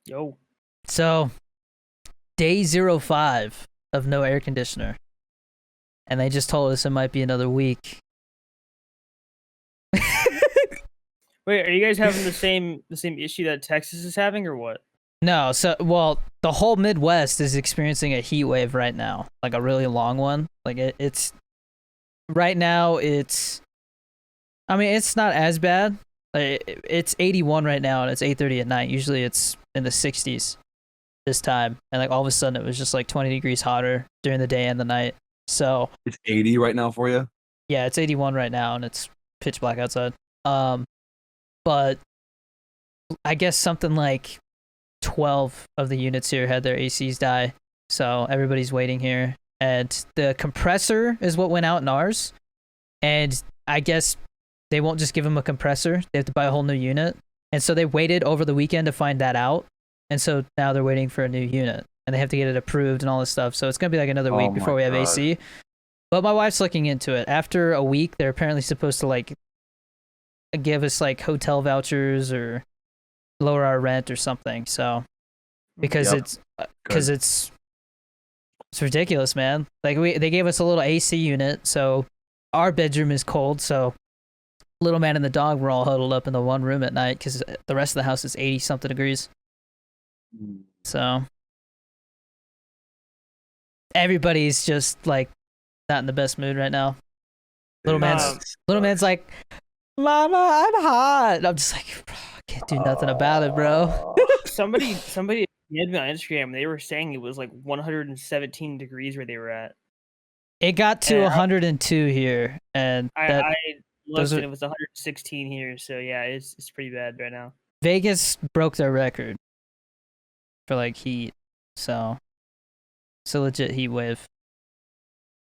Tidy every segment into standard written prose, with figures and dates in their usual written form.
Yo. So, day 05 of no air conditioner. And they just told us it might be another week. Wait, are you guys having the same issue that Texas is having, or what? No, the whole Midwest is experiencing a heat wave right now, like a really long one. Like it's right now. I mean, it's not as bad. It's 81 right now, and it's 8:30 at night. Usually, it's in the 60s this time, and like all of a sudden, it was just like 20 degrees hotter during the day and the night. So it's 80 right now for you. Yeah, it's 81 right now, and it's pitch black outside. But I guess something like 12 of the units here had their ACs die, so everybody's waiting here. And the compressor is what went out in ours, and I guess they won't just give them a compressor. They have to buy a whole new unit, and so they waited over the weekend to find that out, and so now they're waiting for a new unit, and they have to get it approved and all this stuff. So it's gonna be like another week before we have AC. But my wife's looking into it. After a week, they're apparently supposed to like give us like hotel vouchers or lower our rent or something. So because it's ridiculous, man. Like they gave us a little AC unit, so our bedroom is cold. So little man and the dog were all huddled up in the one room at night because the rest of the house is 80 something degrees. So everybody's just like not in the best mood right now. Little man's like, Mama, I'm hot. And I'm just like, bro, I can't do nothing about it, bro. Somebody had me on Instagram. They were saying it was like 117 degrees where they were at. It got to 102 here, and I looked and it was 116 here. So yeah, it's pretty bad right now. Vegas broke their record for like heat, so it's a legit heat wave.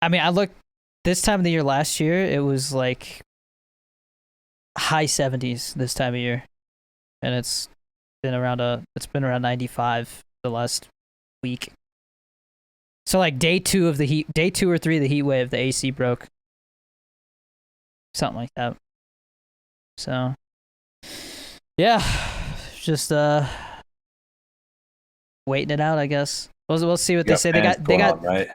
I mean, I looked this time of the year last year, it was like high 70s this time of year, and it's been around 95 the last week. So like day 2 or 3 of the heat wave, the AC broke, something like that. So yeah, just waiting it out, I guess. We'll see what they say. They got right?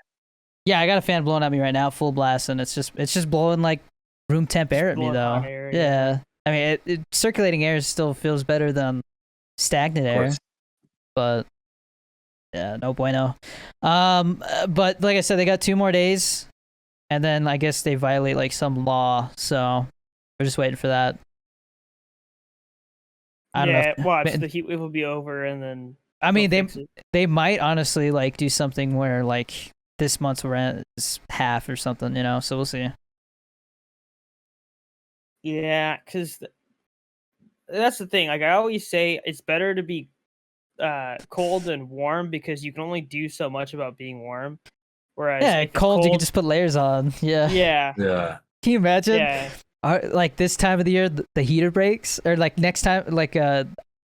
Yeah, I got a fan blowing at me right now, full blast, and it's just blowing like room temp air at me though. Yeah. I mean, circulating air still feels better than stagnant air, but yeah, no bueno. But like I said, they got 2 more days, and then I guess they violate like some law, so we're just waiting for that. I don't know. Watch the heat wave will be over, and then I mean they might honestly like do something where like this month's rent is half or something, so we'll see. Yeah, because that's the thing. Like I always say, it's better to be cold than warm because you can only do so much about being warm. Whereas cold, you can just put layers on. Yeah. Can you imagine? Yeah. Like this time of the year, the heater breaks, or like next time, like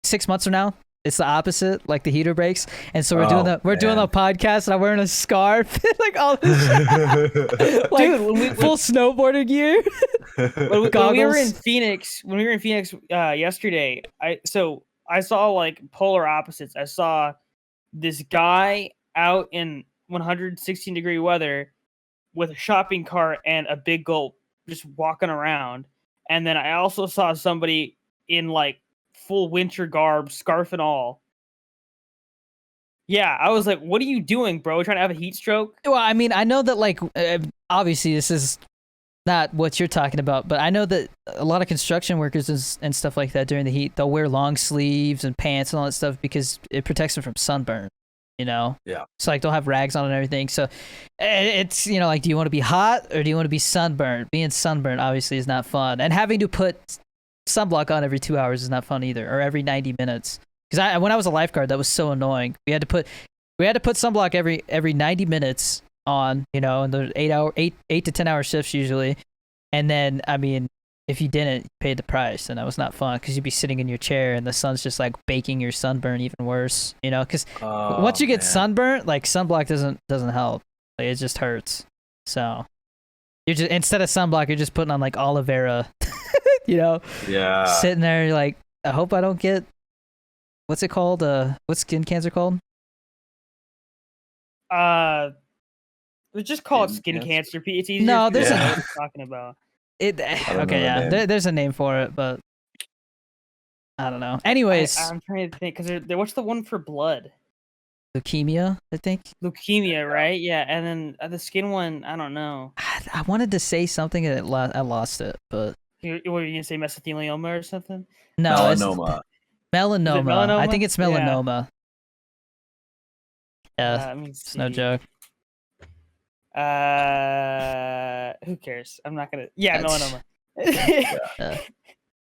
6 months from now, it's the opposite. Like the heater breaks, and so we're doing the podcast, and I'm wearing a scarf, like all this, like dude, full snowboarding gear. when we were in Phoenix yesterday, I saw like polar opposites. I saw this guy out in 116 degree weather with a shopping cart and a big gulp just walking around, and then I also saw somebody in like full winter garb, scarf and all. Yeah, I was like, what are you doing, bro? Trying to have a heat stroke? Well, I mean, I know that like obviously this is not what you're talking about, but I know that a lot of construction workers and stuff like that during the heat, they'll wear long sleeves and pants and all that stuff because it protects them from sunburn, Yeah. So like they'll have rags on and everything. So it's, like, do you want to be hot or do you want to be sunburned? Being sunburned obviously is not fun. And having to put sunblock on every 2 hours is not fun either, or every 90 minutes. Because when I was a lifeguard, that was so annoying. We had to put sunblock every 90 minutes on, and the 8 to 10 hour shifts usually. And then, I mean, if you didn't, you paid the price, and that was not fun because you'd be sitting in your chair and the sun's just like baking your sunburn even worse, because once you get sunburnt, like sunblock doesn't help. Like, it just hurts. So you're just, instead of sunblock, you're just putting on like aloe vera, Yeah. sitting there, you're like, I hope I don't get what's it called? What's skin cancer called? Let's just call it skin cancer. It's easier. No, there's know what we're talking about. Okay, yeah. There's a name for it, but I don't know. Anyways, I'm trying to think because what's the one for blood? Leukemia, I think. Leukemia, right? Yeah, and then the skin one, I don't know. I wanted to say something and I lost it, but what were you gonna say, mesothelioma or something? No, melanoma. Melanoma. I think it's melanoma. Yeah, it's no joke. Who cares? I'm not gonna. Yeah, melanoma.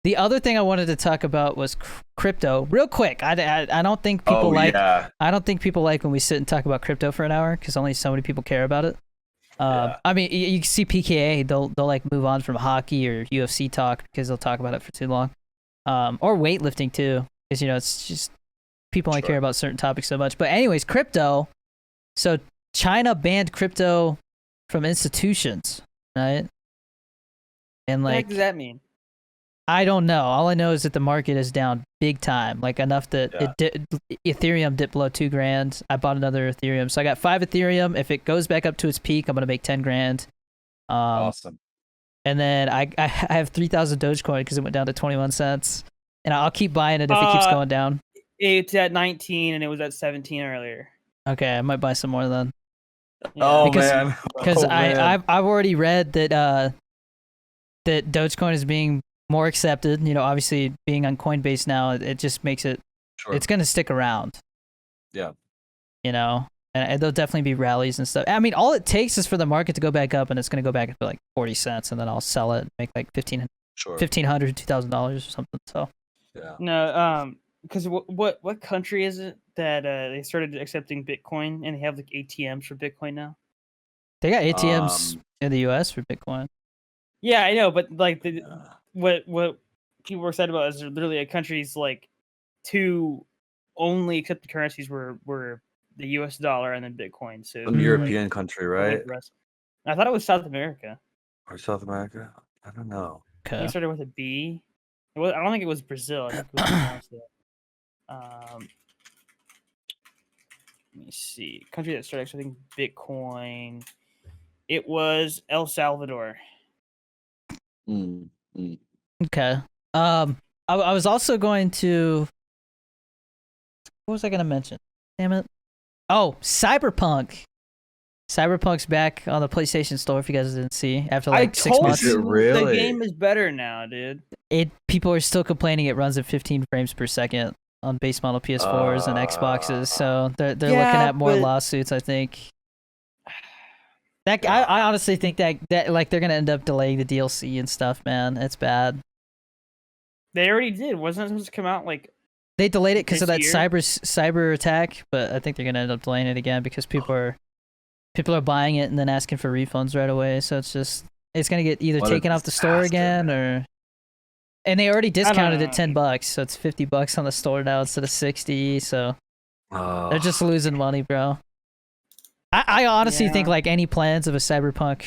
The other thing I wanted to talk about was crypto, real quick. I don't think people I don't think people like when we sit and talk about crypto for an hour because only so many people care about it. I mean, you see PKA, they'll like move on from hockey or UFC talk because they'll talk about it for too long, or weightlifting too, because it's just people only care about certain topics so much. But anyways, crypto. So China banned crypto from institutions, right? And what does that mean? I don't know. All I know is that the market is down big time, like enough that Ethereum dipped below $2,000. I bought another Ethereum, so I got 5 Ethereum. If it goes back up to its peak, I'm gonna make 10 grand. Awesome. And then I have 3,000 Dogecoin because it went down to 21 cents, and I'll keep buying it if it keeps going down. It's at 19 and it was at 17 earlier. Okay, I might buy some more then. Yeah. Man, because I've already read that that Dogecoin is being more accepted. Obviously being on Coinbase now, it just makes it. It's gonna stick around. Yeah. And there'll definitely be rallies and stuff. I mean, all it takes is for the market to go back up, and it's gonna go back up to like 40 cents, and then I'll sell it and make like $1,500, $2,000 or something. So. Yeah. No, because what country is it that they started accepting Bitcoin and they have like ATMs for Bitcoin now? They got ATMs in the U.S. for Bitcoin. Yeah, I know, but like what people were excited about is literally a country's like 2 only accepted currencies were the U.S. dollar and then Bitcoin. So some European country, right? I thought it was South America. Or South America? I don't know. Okay. It started with a B. I don't think it was Brazil. I think it was pronounced let me see. Country that started accepting Bitcoin. It was El Salvador. Okay. I was also going to. What was I going to mention? Damn it. Oh, Cyberpunk. Cyberpunk's back on the PlayStation Store. If you guys didn't see, after like 6 months. Really? The game is better now, dude. People are still complaining it runs at 15 frames per second on base model PS4s and Xboxes. So they're looking at more lawsuits, I think. I honestly think that like they're gonna end up delaying the DLC and stuff, man. It's bad. They already did. Wasn't it supposed to come out like? They delayed it because of that cyber attack, but I think they're gonna end up delaying it again because people are buying it and then asking for refunds right away. So it's gonna get either taken off the store again or. And they already discounted it $10, so it's $50 on the store now instead of 60. So they're just losing money, bro. I honestly think like any plans of a Cyberpunk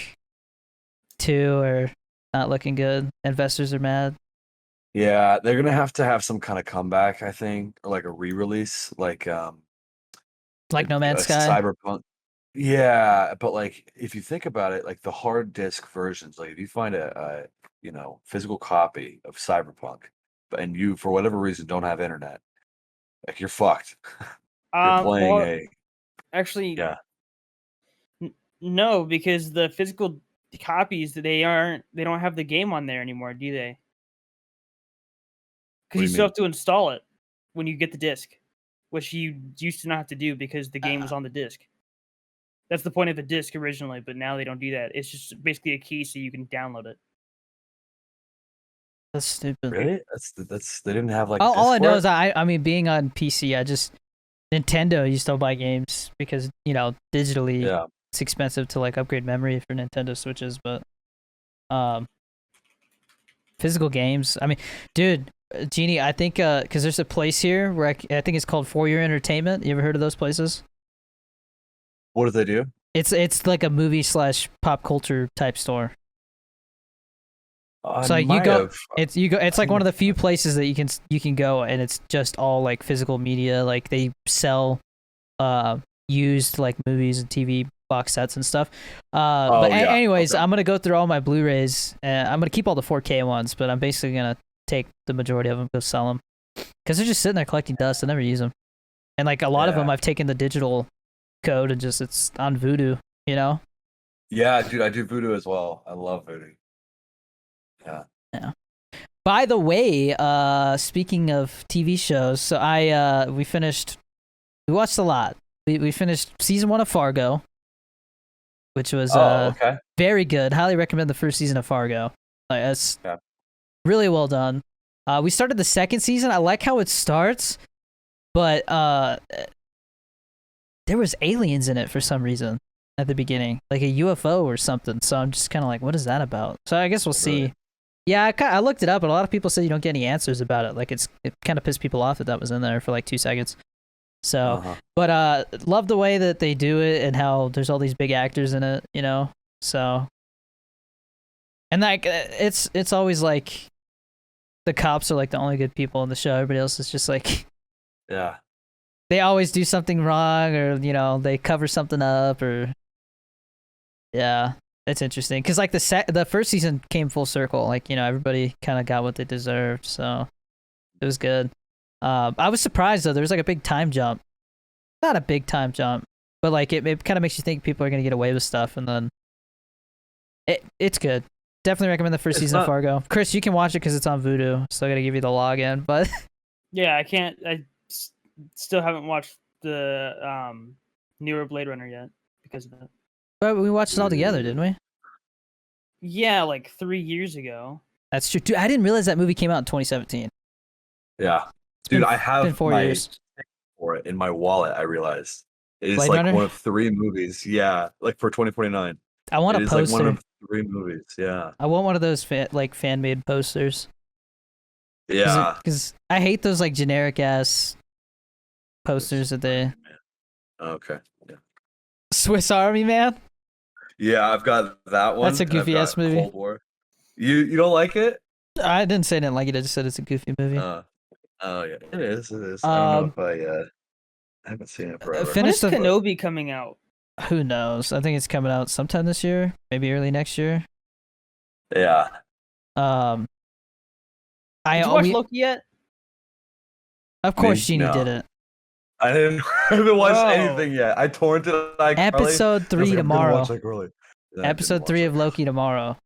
2 are not looking good. Investors are mad. Yeah, they're gonna have to have some kind of comeback, I think, or like a re-release, like No Man's Sky. Cyberpunk. Yeah, but like if you think about it, like the hard disk versions, like if you find a physical copy of Cyberpunk, and you for whatever reason don't have internet, like you're fucked. You're playing actually. Yeah. No, because the physical copies they don't have the game on there anymore, do they? Because you still have to install it when you get the disc, which you used to not have to do because the game was on the disc. That's the point of the disc originally, but now they don't do that. It's just basically a key so you can download it. That's stupid. Really? That's they didn't have like. All I know is I mean being on PC, Nintendo used to buy games because digitally. Yeah. It's expensive to like upgrade memory for Nintendo Switches, but physical games. I mean, dude, Genie, I think because there's a place here where I think it's called For Your Entertainment. You ever heard of those places? What do they do? It's like a movie / pop culture type store. So like, it's like one of the few places that you can go, and it's just all like physical media. Like they sell used like movies and TV box sets and stuff. Anyways, I'm gonna go through all my Blu-rays, and I'm gonna keep all the 4K ones, but I'm basically gonna take the majority of them, go sell them, because they're just sitting there collecting dust. I never use them, and like a lot of them, I've taken the digital code and just it's on Vudu, you know. Yeah, dude, I do Vudu as well. I love Vudu. Yeah. By the way, speaking of TV shows, so we watched a lot. We finished season 1 of Fargo, which was very good. Highly recommend the first season of Fargo. It's really well done. We started the second season. I like how it starts, but there was aliens in it for some reason at the beginning, like a UFO or something. So I'm just kind of like, what is that about? So I guess we'll see. Yeah, I looked it up, but a lot of people said you don't get any answers about it. Like it kind of pissed people off that was in there for like 2 seconds. So, but love the way that they do it and how there's all these big actors in it, you know. So, and like it's always like the cops are like the only good people in the show. Everybody else is just like, they always do something wrong, or you know, they cover something up, or it's interesting because like the first season came full circle. Like, you know, everybody kind of got what they deserved, so it was good. I was surprised though. There was like a big time jump. Not a big time jump, but like it kind of makes you think people are gonna get away with stuff, and then it's good. Definitely recommend the first season of Fargo. Chris, you can watch it because it's on Vudu. Still gotta give you the login, but yeah, I can't. I still haven't watched the newer Blade Runner yet because of that. But we watched it all together, didn't we? Yeah, like 3 years ago. That's true. Dude, I didn't realize that movie came out in 2017. Yeah. Dude, I have been 4 years for it in my wallet. I realized it is Blade like Runner? one of 3 movies. Yeah, like for 2049. I want a poster. It is like one of 3 movies. Yeah. I want one of those fan made posters. Yeah. Because I hate those like generic ass posters that they. Okay. Yeah. Swiss Army Man. Yeah, I've got that one. That's a goofy ass movie. Cold War. You don't like it? I didn't say I didn't like it. I just said it's a goofy movie. Oh yeah, it is. It is. I don't know if I haven't seen it forever. When is Kenobi coming out? Who knows? I think it's coming out sometime this year, maybe early next year. Yeah. Did you watch Loki yet? Of course, Genie didn't. I haven't watched anything yet. I torrented episode 3 tomorrow. Episode 3 of Loki tomorrow.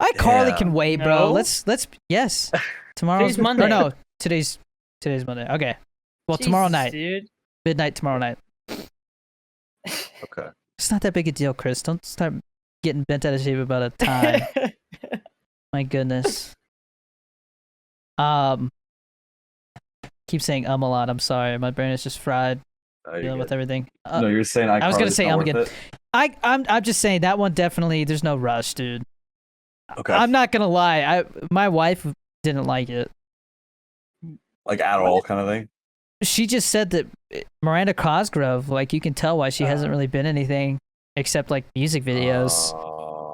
iCarly can wait, bro. Let's yes. Tomorrow's Monday. Or no, today's Monday. Okay. Well, Jesus, tomorrow night. Dude. Midnight tomorrow night. Okay. It's not that big a deal, Chris. Don't start getting bent out of shape about a time. My goodness. Keep saying a lot. I'm sorry. My brain is just fried dealing with everything. No, you're saying I was gonna say again. I'm just saying that one definitely. There's no rush, dude. Okay. I'm not gonna lie. My wife didn't like it. Like at all, kind of thing. She just said that Miranda Cosgrove, like you can tell why she hasn't really been anything except like music videos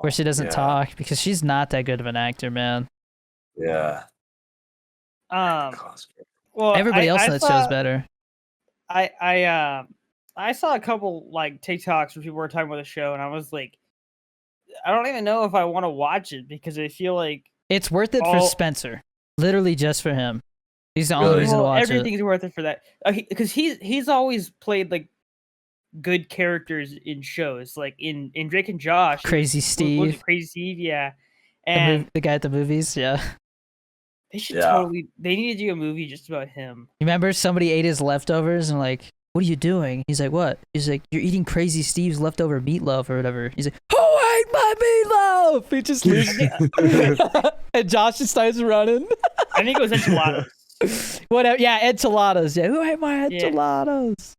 where she doesn't talk, because she's not that good of an actor, man. Yeah. Well, everybody else in that show's better. I saw a couple like TikToks where people were talking about the show, and I was like, I don't even know if I want to watch it because I feel like it's worth it for Spencer. Literally just for him. He's the only reason to watch it. Everything's worth it for that. Because he's always played like good characters in shows, like in Drake and Josh. Crazy Steve. Crazy Steve, yeah. And the guy at the movies, yeah. They should totally. They need to do a movie just about him. You remember somebody ate his leftovers and like, what are you doing? He's like, what? He's like, you're eating Crazy Steve's leftover meatloaf or whatever. He's like, who ate my meatloaf? He just leaves. And Josh just starts running. I think it was enchiladas. Whatever. Yeah, enchiladas. Yeah, who ate my enchiladas?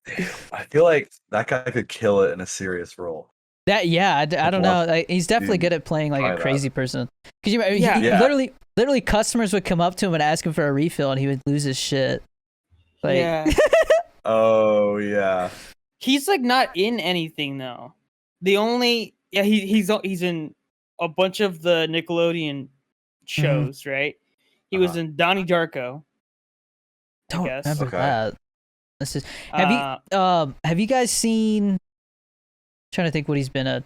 Damn, I feel like that guy could kill it in a serious role. I don't know. Like, he's definitely good at playing like a crazy person. Because literally, customers would come up to him and ask him for a refill, and he would lose his shit. Like, oh yeah. He's like not in anything though. The only he's in a bunch of the Nickelodeon shows, right? He was in Donnie Darko. I Don't guess. remember that. This is have you guys seen? Trying to think what he's been at.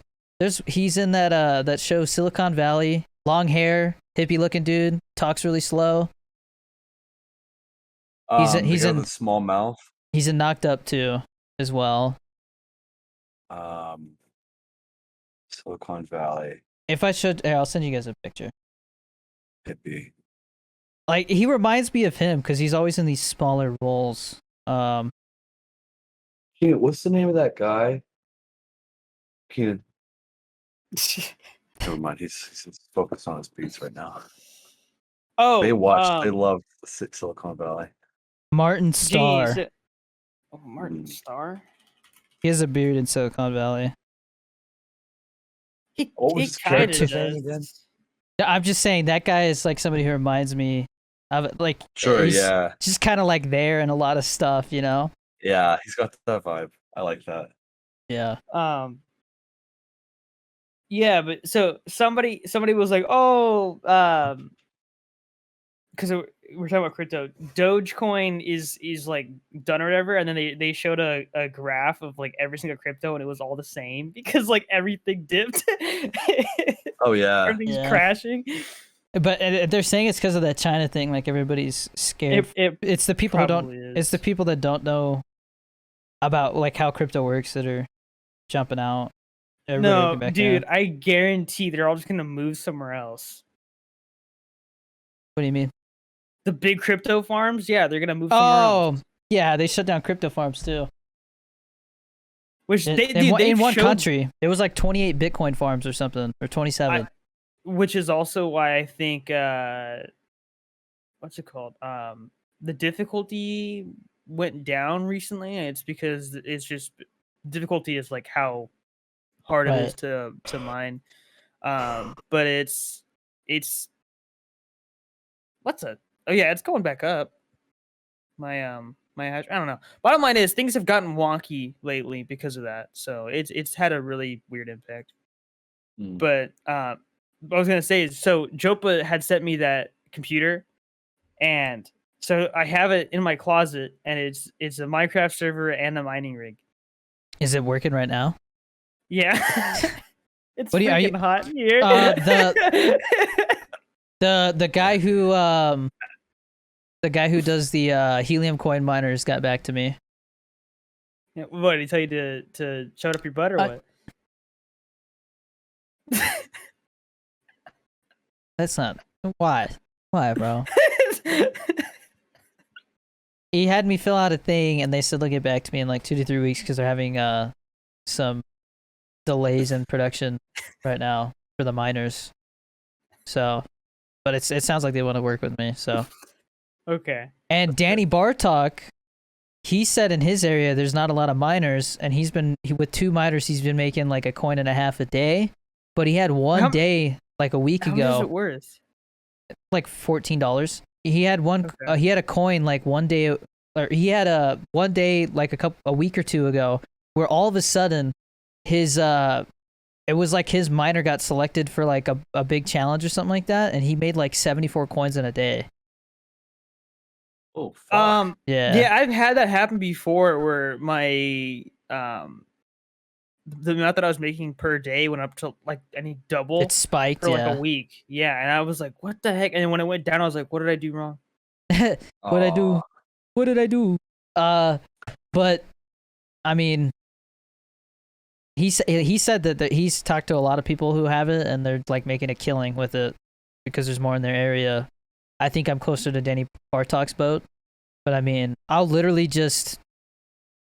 He's in that show Silicon Valley. Long hair, hippie looking dude, talks really slow. He's in the small mouth. He's in Knocked Up too, as well. Silicon Valley. If I should, I'll send you guys a picture. Hippie. Like he reminds me of him because he's always in these smaller roles. Keenan, what's the name of that guy? Keenan. Never mind. He's focused on his beats right now. Oh, they love Silicon Valley. Martin Starr. Martin Starr. He has a beard in Silicon Valley. He kind of does. I'm just saying that guy is like somebody who reminds me of like. Sure, yeah. Just kind of like there in a lot of stuff, you know. Yeah, he's got that vibe. I like that. Yeah. Yeah, but so somebody was like, oh, because we're talking about crypto, Dogecoin is like done or whatever, and then they showed a graph of like every single crypto, and it was all the same because like everything dipped. Oh yeah, everything's crashing. But they're saying it's because of that China thing. Like everybody's scared. It's the people who don't. It's the people that don't know about like how crypto works that are jumping out. No, dude, I guarantee they're all just gonna move somewhere else. What do you mean? The big crypto farms? Yeah, they're gonna move somewhere else. Oh, yeah, they shut down crypto farms too. Which in one country, it was like 28 Bitcoin farms or something, or 27. Which is also why I think what's it called? The difficulty went down recently. It's because it's just difficulty is like how hard it is to mine. But it's it's going back up. My hash, I don't know. Bottom line is things have gotten wonky lately because of that. So it's had a really weird impact. But what I was gonna say is, so Jopa had sent me that computer, and so I have it in my closet, and it's a Minecraft server and a mining rig. Is it working right now? Yeah. It's freaking hot in here. The guy who does the helium coin miners got back to me. Yeah, what, did he tell you to shove it up your butt or what? That's not why, bro. He had me fill out a thing, and they said they'll get back to me in like 2 to 3 weeks because they're having some delays in production right now for the miners. So, but it sounds like they want to work with me. So, okay. And Danny Bartok, he said in his area there's not a lot of miners, and with 2 miners he's been making like a coin and a half a day. But he had one day like a week ago. How much is it worth? Like $14. He had he had a coin like one day, or he had a one day like a week or 2 ago, where all of a sudden his it was like his miner got selected for like a big challenge or something like that, and he made like 74 coins in a day. Oh, fuck. Yeah, I've had that happen before, where my the amount that I was making per day went up to like any double. It spiked for like a week. Yeah, and I was like, "What the heck?" And then when it went down, I was like, "What did I do wrong?" What did I do? But I mean, he said that he's talked to a lot of people who have it, and they're like making a killing with it because there's more in their area. I think I'm closer to Danny Bartok's boat, but I mean, I'll literally just,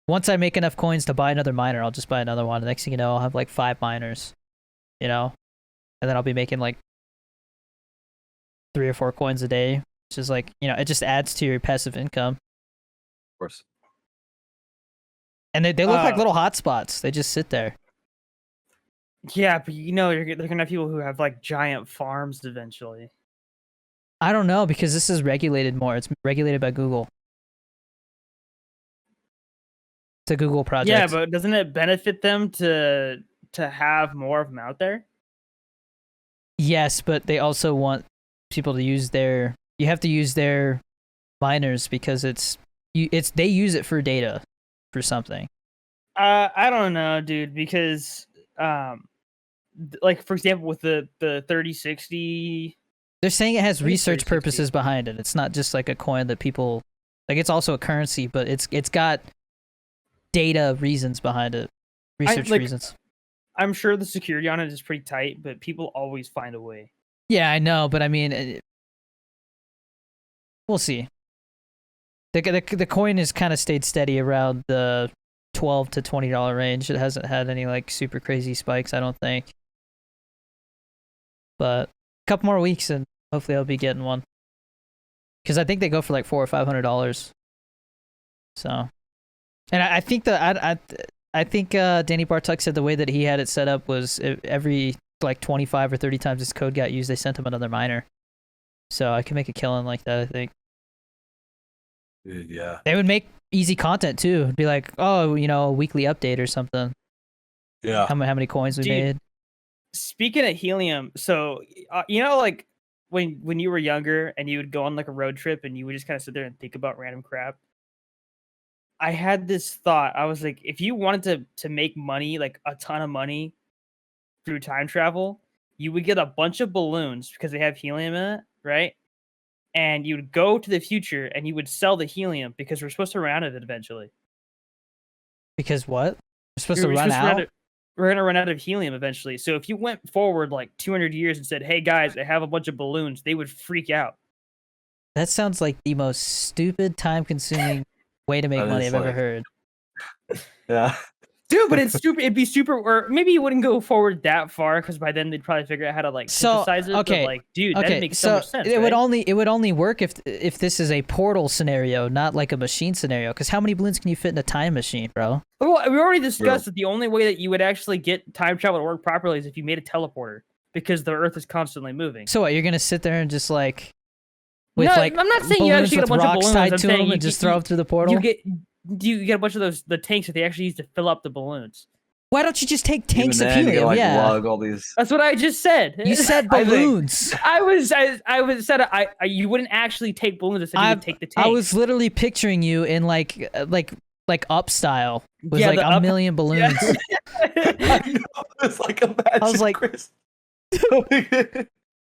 once I make enough coins to buy another miner, I'll just buy another one. The next thing you know, I'll have like 5 miners, you know, and then I'll be making like 3 or 4 coins a day, which is like, you know, it just adds to your passive income. Of course. And they look like little hotspots. They just sit there. Yeah, but you know, they're gonna have people who have like giant farms eventually. I don't know, because this is regulated more. It's regulated by Google. It's a Google project. Yeah, but doesn't it benefit them to have more of them out there? Yes, but they also want people to use their. You have to use their miners because they use it for data, for something. I don't know, dude, because like for example, with the 3060. They're saying it has research purposes behind it. It's not just like a coin that people like. It's also a currency, but it's got data reasons behind it, research reasons. I'm sure the security on it is pretty tight, but people always find a way. Yeah, I know, but I mean, we'll see. The coin has kind of stayed steady around the $12 to $20 range. It hasn't had any like super crazy spikes, I don't think. But a couple more weeks and hopefully I'll be getting one. Because I think they go for like $400 or $500. So, and I think I think Danny Bartuk said the way that he had it set up was every like 25 or 30 times this code got used, they sent him another miner. So I can make a killing like that, I think. Yeah. They would make easy content too. It'd be like, oh, a weekly update or something. Yeah. How many coins we made. Speaking of helium, so like when you were younger and you would go on like a road trip and you would just kind of sit there and think about random crap. I had this thought. I was like, if you wanted to make money, like a ton of money through time travel, you would get a bunch of balloons because they have helium in it, right? And you would go to the future and you would sell the helium because we're supposed to run out of it eventually. Because what? We're supposed to run out? We're going to run out of helium eventually. So if you went forward like 200 years and said, hey guys, I have a bunch of balloons, they would freak out. That sounds like the most stupid, time-consuming way to make money I've ever heard. Yeah. Dude, but it's stupid. It'd be super, or maybe you wouldn't go forward that far because by then they'd probably figure out how to like synthesize it. Okay, but, like, dude, that makes so much sense. It right? would only work if this is a portal scenario, not like a machine scenario. Because how many balloons can you fit in a time machine, bro? Well, we already discussed that the only way that you would actually get time travel to work properly is if you made a teleporter because the Earth is constantly moving. So what? You're gonna sit there and just like, I'm not saying you actually get a bunch of balloons. Tied to them and just throw them through the portal. You get a bunch of the tanks that they actually use to fill up the balloons. Why don't you just take tanks of helium? Lug all these. That's what I just said. You said balloons. You wouldn't actually take balloons. I said you would take the tanks. I was literally picturing you in like Up style with like a million balloons. I know. It's like imagine I was like, Chris.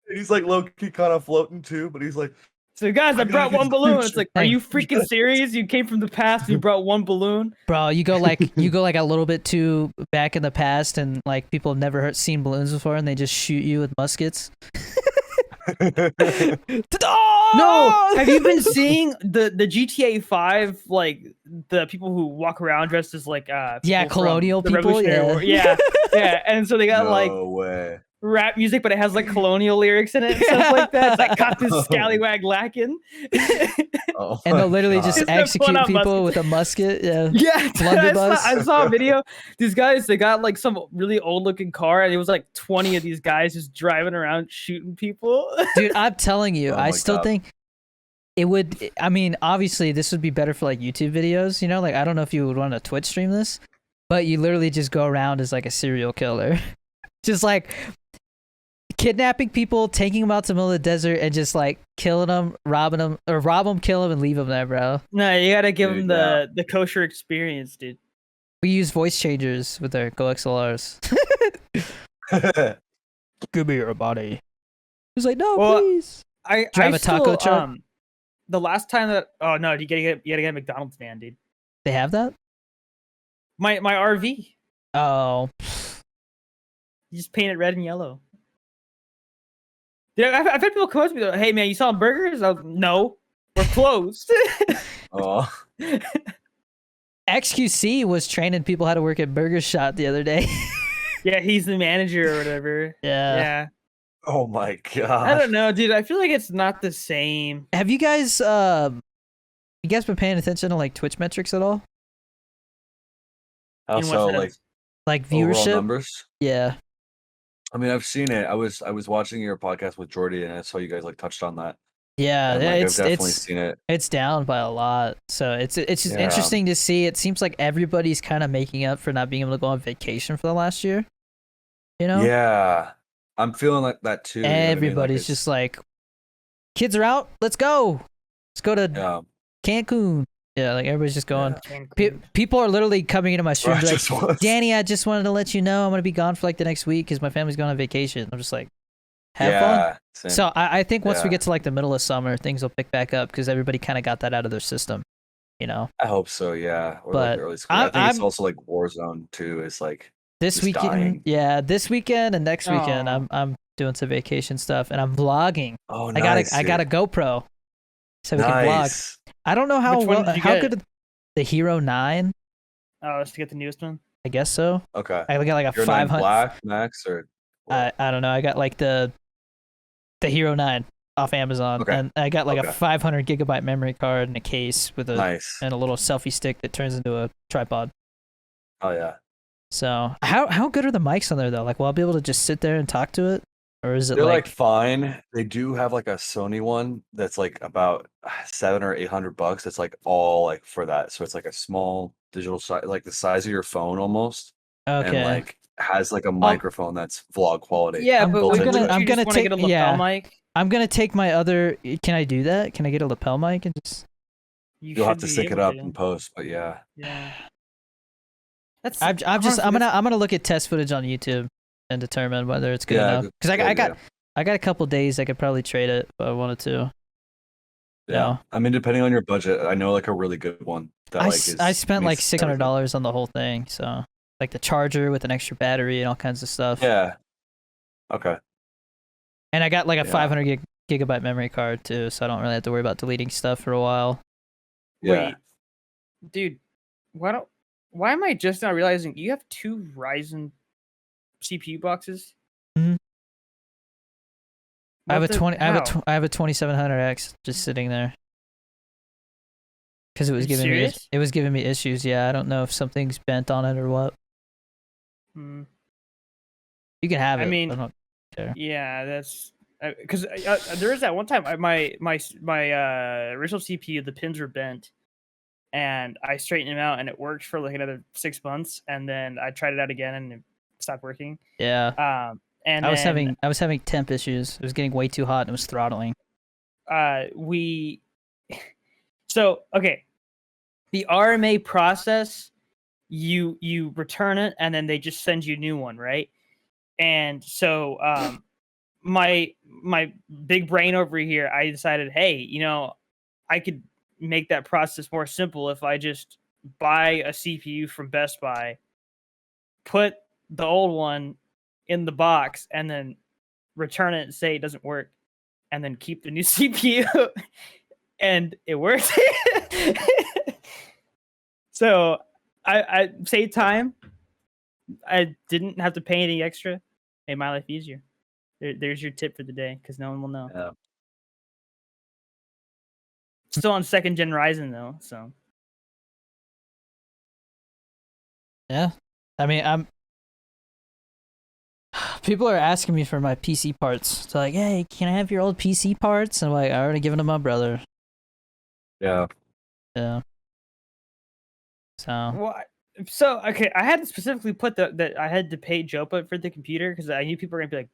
He's like low key kind of floating too, but he's like. So guys, I brought one balloon. It's like, are you freaking serious? You came from the past and you brought one balloon? Bro, you go like a little bit too back in the past and like people have never seen balloons before and they just shoot you with muskets. No, have you been seeing the GTA 5 like the people who walk around dressed as like colonial people? Yeah. And so they got no way. Rap music, but it has like colonial lyrics in it and stuff like that. It's like got this scallywag lacking. And they'll literally just execute people with a musket. Yeah. I saw a video. These guys, they got like some really old looking car, and it was like 20 of these guys just driving around shooting people. Dude, I'm telling you, I still think it would. I mean, obviously, this would be better for like YouTube videos. Like I don't know if you would want to Twitch stream this, but you literally just go around as like a serial killer, just like kidnapping people, taking them out to the middle of the desert, and just like killing them, rob them, kill them, and leave them there, bro. No, you gotta give them the kosher experience, dude. We use voice changers with our Go XLRs. Give me your body. He's like, no, please. Drive a taco truck. The last time that you gotta get a McDonald's van, dude. They have that? My RV. Oh. You just paint it red and yellow. Yeah, I've had people come up to me like, hey man, you saw burgers? No, we're closed. Oh. XQC was training people how to work at Burger Shot the other day. Yeah, he's the manager or whatever. Yeah. Oh my god. I don't know, dude. I feel like it's not the same. Have you guys been paying attention to like Twitch metrics at all? Also, like viewership numbers? Yeah. I mean, I've seen it. I was watching your podcast with Jordy, and I saw you guys like touched on that. Yeah, and, I've definitely seen it. It's down by a lot, so it's just interesting to see. It seems like everybody's kind of making up for not being able to go on vacation for the last year. Yeah, I'm feeling like that too. Everybody's just like, kids are out. Let's go. Let's go to Cancun. Yeah, like everybody's just going. People are literally coming into my stream like, Danny, I just wanted to let you know I'm gonna be gone for like the next week because my family's going on vacation. I'm just like, have fun. Same. So I think once we get to like the middle of summer, things will pick back up because everybody kind of got that out of their system, you know. I hope so, yeah. Or but like early school. I think it's also like Warzone too. It's like this weekend, this weekend and next weekend, I'm doing some vacation stuff and I'm vlogging. Oh, nice. I got a GoPro, so we can vlog. I don't know how good the Hero 9. Oh, let's get the newest one. I guess so. Okay. I got like a 500 Black Max or I don't know. I got like the Hero 9 off Amazon, and I got like a 500 gigabyte memory card and a case with and a little selfie stick that turns into a tripod. Oh yeah. So how good are the mics on there though? Like, will I be able to just sit there and talk to it, or is it They're like fine? They do have like a Sony one that's like about $700 or $800. That's like all like for that. So it's like a small digital size, like the size of your phone almost. Okay. And like has like a microphone that's vlog quality. Yeah, but I'm gonna take get a lapel mic. I'm gonna take my other. Can I do that? Can I get a lapel mic and just? You'll have to sync it up in post, but yeah. Yeah. I'm gonna look at test footage on YouTube and determine whether it's good enough. Because I got a couple days I could probably trade it if I wanted to. Yeah. I mean, depending on your budget, I know like a really good one. That, I spent like $600 on the whole thing, so like the charger with an extra battery and all kinds of stuff. Yeah. Okay. And I got like a 500 gigabyte memory card too, so I don't really have to worry about deleting stuff for a while. Yeah. Wait, dude, why am I just now realizing you have 2 Ryzen CPU boxes? Mm-hmm. I have a 2700X just sitting there. Because it was giving me issues. Yeah, I don't know if something's bent on it or what. You can have it. I mean, I don't care. Yeah, that's because there was that one time my original CPU, the pins were bent, and I straightened them out, and it worked for like another 6 months, and then I tried it out again, and it stopped working. Yeah. And I was having temp issues. It was getting way too hot and it was throttling. The RMA process, you return it and then they just send you a new one, right? And so my big brain over here, I decided, hey, I could make that process more simple if I just buy a CPU from Best Buy, put the old one in the box, and then return it and say it doesn't work, and then keep the new CPU, and it works. So I saved time. I didn't have to pay anything extra. Made my life easier. There's your tip for the day, because no one will know. Yeah. Still on 2nd gen Ryzen though, so. Yeah, I mean, people are asking me for my PC parts. It's like, hey, can I have your old PC parts? And I'm like, I already given them to my brother. Yeah. Yeah. So okay, I had to specifically put that I had to pay Jopa for the computer because I knew people were gonna be like,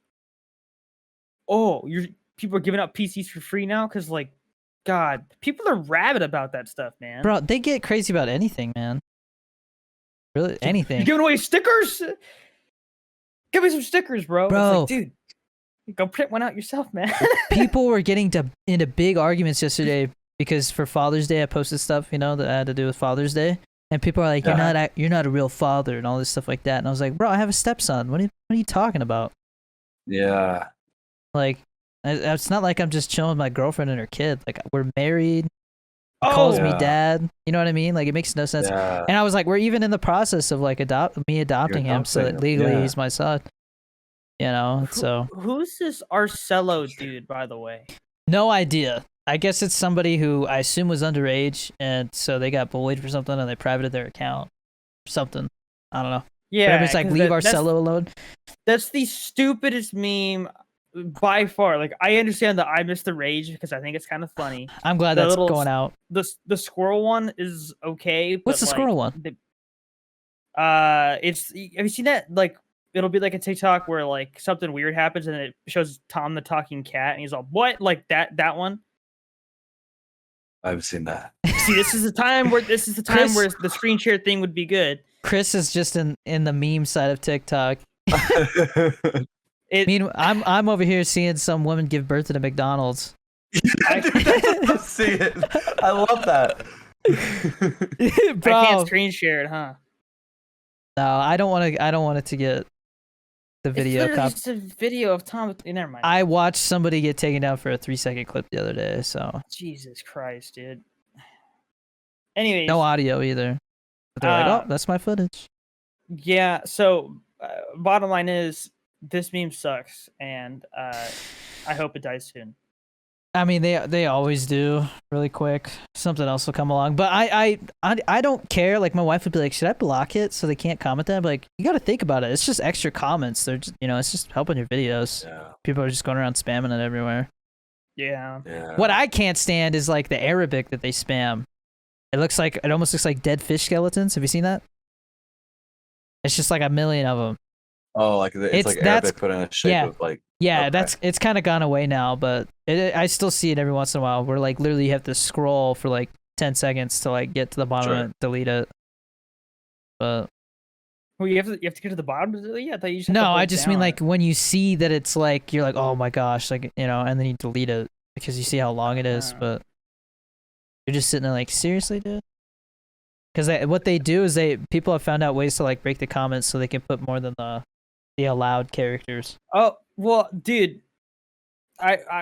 "Oh, people are giving out PCs for free now?" Because like, God, people are rabid about that stuff, man. Bro, they get crazy about anything, man. Really, anything. You're giving away stickers? Give me some stickers, bro. Bro, it's like, dude, go print one out yourself, man. People were getting into big arguments yesterday because for Father's Day I posted stuff, that had to do with Father's Day, and people are like, "You're not a real father," and all this stuff like that. And I was like, "Bro, I have a stepson. What are you talking about?" Yeah. Like, it's not like I'm just chilling with my girlfriend and her kid. Like, we're married. He calls me dad. You know what I mean? Like, it makes no sense. Yeah. And I was like, we're even in the process of like adopting him, so that legally he's my son. So who's this Arcello dude, by the way? No idea. I guess it's somebody who I assume was underage, and so they got bullied for something, and they privated their account or something. I don't know. Yeah, everybody's like, leave Arcello alone. That's the stupidest meme by far. Like, I understand that I missed the rage because I think it's kind of funny. I'm glad that's going out. The squirrel one is okay. What's the squirrel one? Have you seen that? Like, it'll be like a TikTok where like something weird happens and it shows Tom the talking cat and he's all what like that one. I haven't seen that. See, this is the time where the screen share thing would be good. Chris is just in the meme side of TikTok. I'm over here seeing some woman give birth at a McDonald's. I see it. I love that. Bro. I can't screen share it, huh? No, I don't want it to get the video. It's just a video of Tom. Never mind. I watched somebody get taken down for a 3-second clip the other day. So Jesus Christ, dude. Anyways, no audio either. But they're like, oh, that's my footage. Yeah. So, bottom line is, this meme sucks, and I hope it dies soon. I mean, they always do really quick. Something else will come along, but I don't care. Like my wife would be like, "Should I block it so they can't comment that?" I'm like, you got to think about it. It's just extra comments. They're just, it's just helping your videos. Yeah. People are just going around spamming it everywhere. Yeah. What I can't stand is like the Arabic that they spam. It almost looks like dead fish skeletons. Have you seen that? It's just like a million of them. Oh, like it's like Arabic put in a shape of like. Yeah, okay. It's kind of gone away now, but I still see it every once in a while. Where like literally you have to scroll for like 10 seconds to like get to the bottom and delete it. But well, you have to get to the bottom. Yeah, I thought you just no, I just mean like when you see that it's like you're like, oh my gosh, like and then you delete it because you see how long it is. But you're just sitting there like, seriously, dude. Because what they do is people have found out ways to like break the comments so they can put more than the allowed characters. Oh well, dude.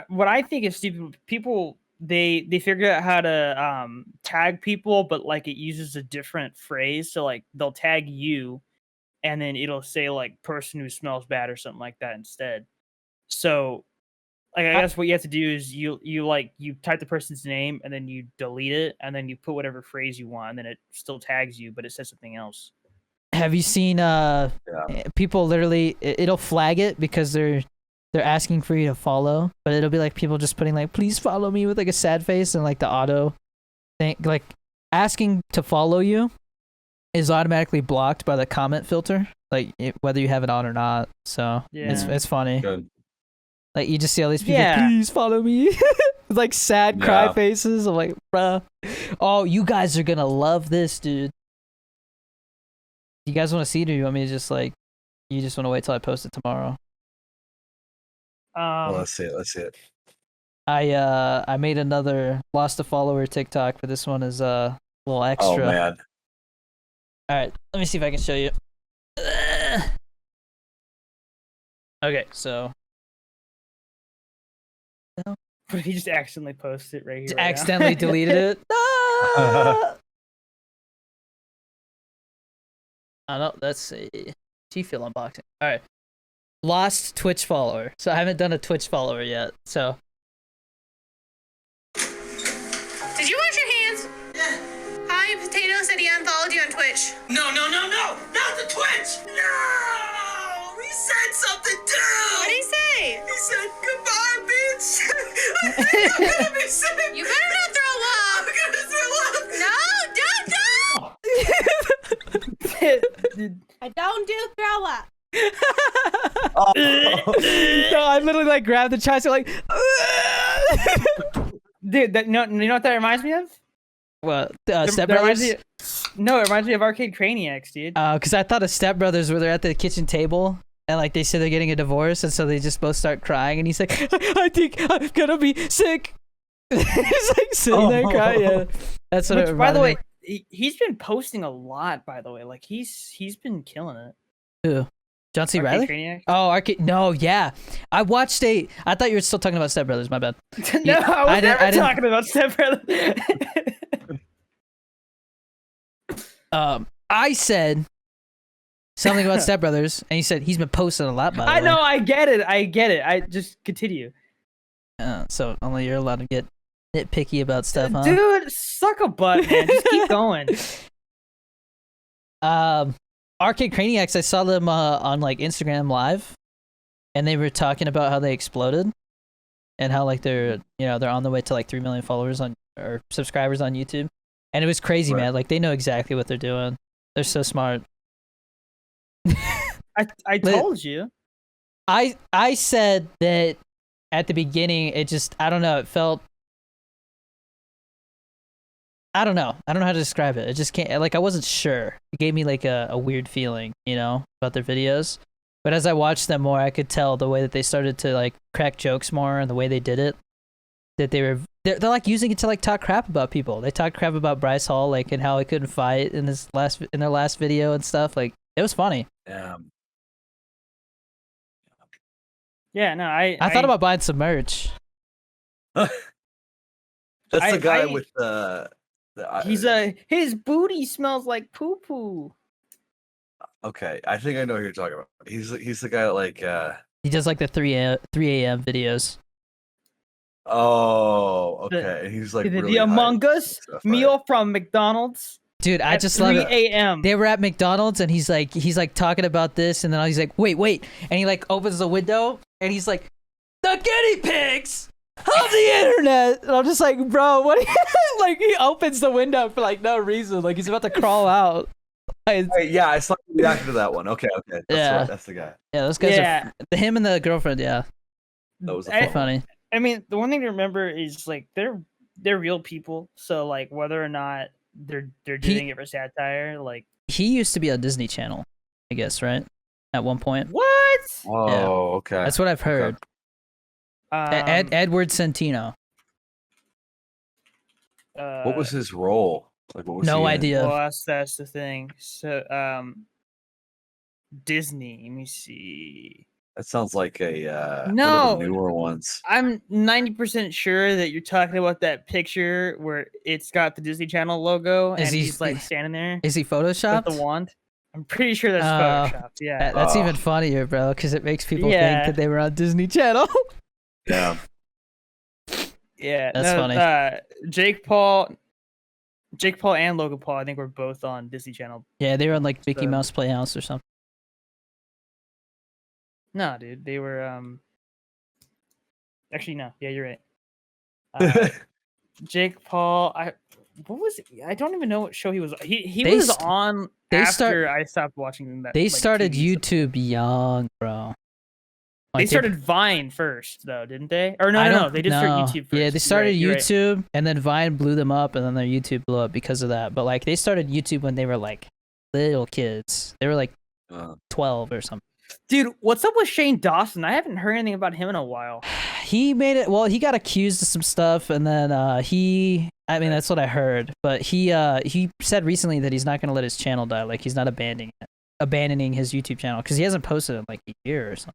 What I think is stupid. People they figure out how to tag people, but like it uses a different phrase. So like they'll tag you, and then it'll say like person who smells bad or something like that instead. So like I guess what you have to do is you type the person's name and then you delete it and then you put whatever phrase you want and then it still tags you, but it says something else. Have you seen people literally it'll flag it because they're asking for you to follow, but it'll be like people just putting like please follow me with like a sad face and like the auto thing, like asking to follow you is automatically blocked by the comment filter, like whether you have it on or not. So it's funny. Good. Like you just see all these people please follow me with like sad cry faces. I'm like, bruh, oh, you guys are gonna love this, dude. You guys want to see it, or you want me to just like, you just want to wait till I post it tomorrow? Well, let's see it. I made another lost a follower TikTok, but this one is a little extra. Oh man! All right, let me see if I can show you. Okay, so. What if he just accidentally posted it right here? Just accidentally deleted it. I don't. Let's see. T-Feel unboxing. All right. Lost Twitch follower. So I haven't done a Twitch follower yet. So. Did you wash your hands? Yeah. Hi, Potato said he unfollowed you on Twitch. No, not the Twitch. No, he said something too. What did he say? He said goodbye, bitch. I think I'm gonna be sick. You better not throw up. I'm gonna throw up. No, don't. I don't do throw up. No, I literally like grabbed the chest like. Dude, you know what that reminds me of? What? Step Brothers? No, it reminds me of Arcade Craniacs, dude. Because I thought of Step Brothers where they're at the kitchen table and like they say they're getting a divorce and so they just both start crying and he's like, I think I'm gonna be sick. He's like sitting there crying. Yeah, that's what. Which, by the way, he's been posting a lot. By the way, like he's been killing it. Who? John C. Reilly? Craniac? Oh, Arcade. No, yeah. I watched I thought you were still talking about Step Brothers. My bad. No, I was never talking about Step Brothers. I said something about Step Brothers, and you said he's been posting a lot. By the way. I know. I get it. I just continue. So only you're allowed to get nitpicky about stuff, huh? Dude, suck a butt, man. Just keep going. Arcade Craniacs, I saw them on like Instagram Live, and they were talking about how they exploded, and how like they're on the way to like 3 million followers or subscribers on YouTube, and it was crazy, man. Like they know exactly what they're doing. They're so smart. I told you. I said that at the beginning. It just I don't know. It felt. I don't know. I don't know how to describe it. It just can't. Like I wasn't sure. It gave me like a weird feeling, about their videos. But as I watched them more, I could tell the way that they started to like crack jokes more and the way they did it. That they're like using it to like talk crap about people. They talked crap about Bryce Hall, like and how he couldn't fight in their last video and stuff. Like it was funny. Yeah, no, I thought about buying some merch. That's the guy with his booty smells like poo poo. Okay, I think I know who you're talking about. He's the guy that like he does like the 3 a.m. videos. Oh, okay. He's like the Among Us meal from McDonald's. Dude, I just love it. 3 a.m. They were at McDonald's and he's like talking about this and then he's like, wait, and he like opens the window and he's like, the guinea pigs of the internet. And I'm just like, bro, what? Like he opens the window for like no reason, like he's about to crawl out. Yeah, I saw the reaction to that one. Okay, that's right. That's the guy. Yeah, those guys are him and the girlfriend. Yeah, that was funny. I mean, the one thing to remember is like they're real people, so like whether or not they're doing it for satire, like he used to be on Disney Channel, I guess, right? At one point. What? Oh, yeah. Okay. That's what I've heard. Okay. Edward Santino. What was his role? Like, what was no idea. Well, that's the thing. So, Disney. Let me see. That sounds like a no one of the newer ones. I'm 90% sure that you're talking about that picture where it's got the Disney Channel logo and he's like standing there. Is he photoshopped? With the wand. I'm pretty sure that's photoshopped. Yeah, that's even funnier, bro, because it makes people think that they were on Disney Channel. Yeah. Yeah, that's funny. Jake Paul and Logan Paul, I think, were both on Disney Channel. Yeah, they were on like Mickey Mouse Playhouse or something. No, dude, they were. Actually, no. Yeah, you're right. Jake Paul. What was it? I don't even know what show he was. He was on after I stopped watching that. They started YouTube young, bro. They started Vine first, though, didn't they? Or no, they did start YouTube first. Yeah, they started YouTube, and then Vine blew them up, and then their YouTube blew up because of that. But like, they started YouTube when they were like little kids. They were like 12 or something. Dude, what's up with Shane Dawson? I haven't heard anything about him in a while. He made it. Well, he got accused of some stuff, and then I mean, that's what I heard. But he said recently that he's not going to let his channel die. Like, he's not abandoning his YouTube channel because he hasn't posted in like a year or something.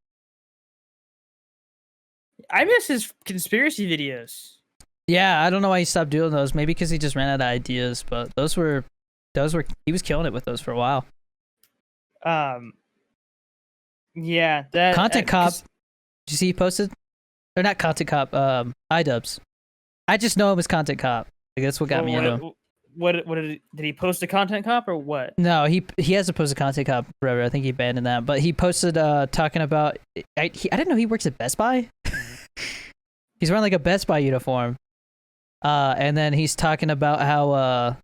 I miss his conspiracy videos. Yeah, I don't know why he stopped doing those. Maybe because he just ran out of ideas. But those were he was killing it with those for a while. Yeah, that Content Cop. Did you see he posted? Or not Content Cop. iDubbbz. I just know him as Content Cop. Like, that's what got me into him. What did he post a Content Cop or what? No, he hasn't posted Content Cop forever. I think he abandoned that. But he posted talking about. I didn't know he works at Best Buy. He's wearing like a Best Buy uniform. And then he's talking about how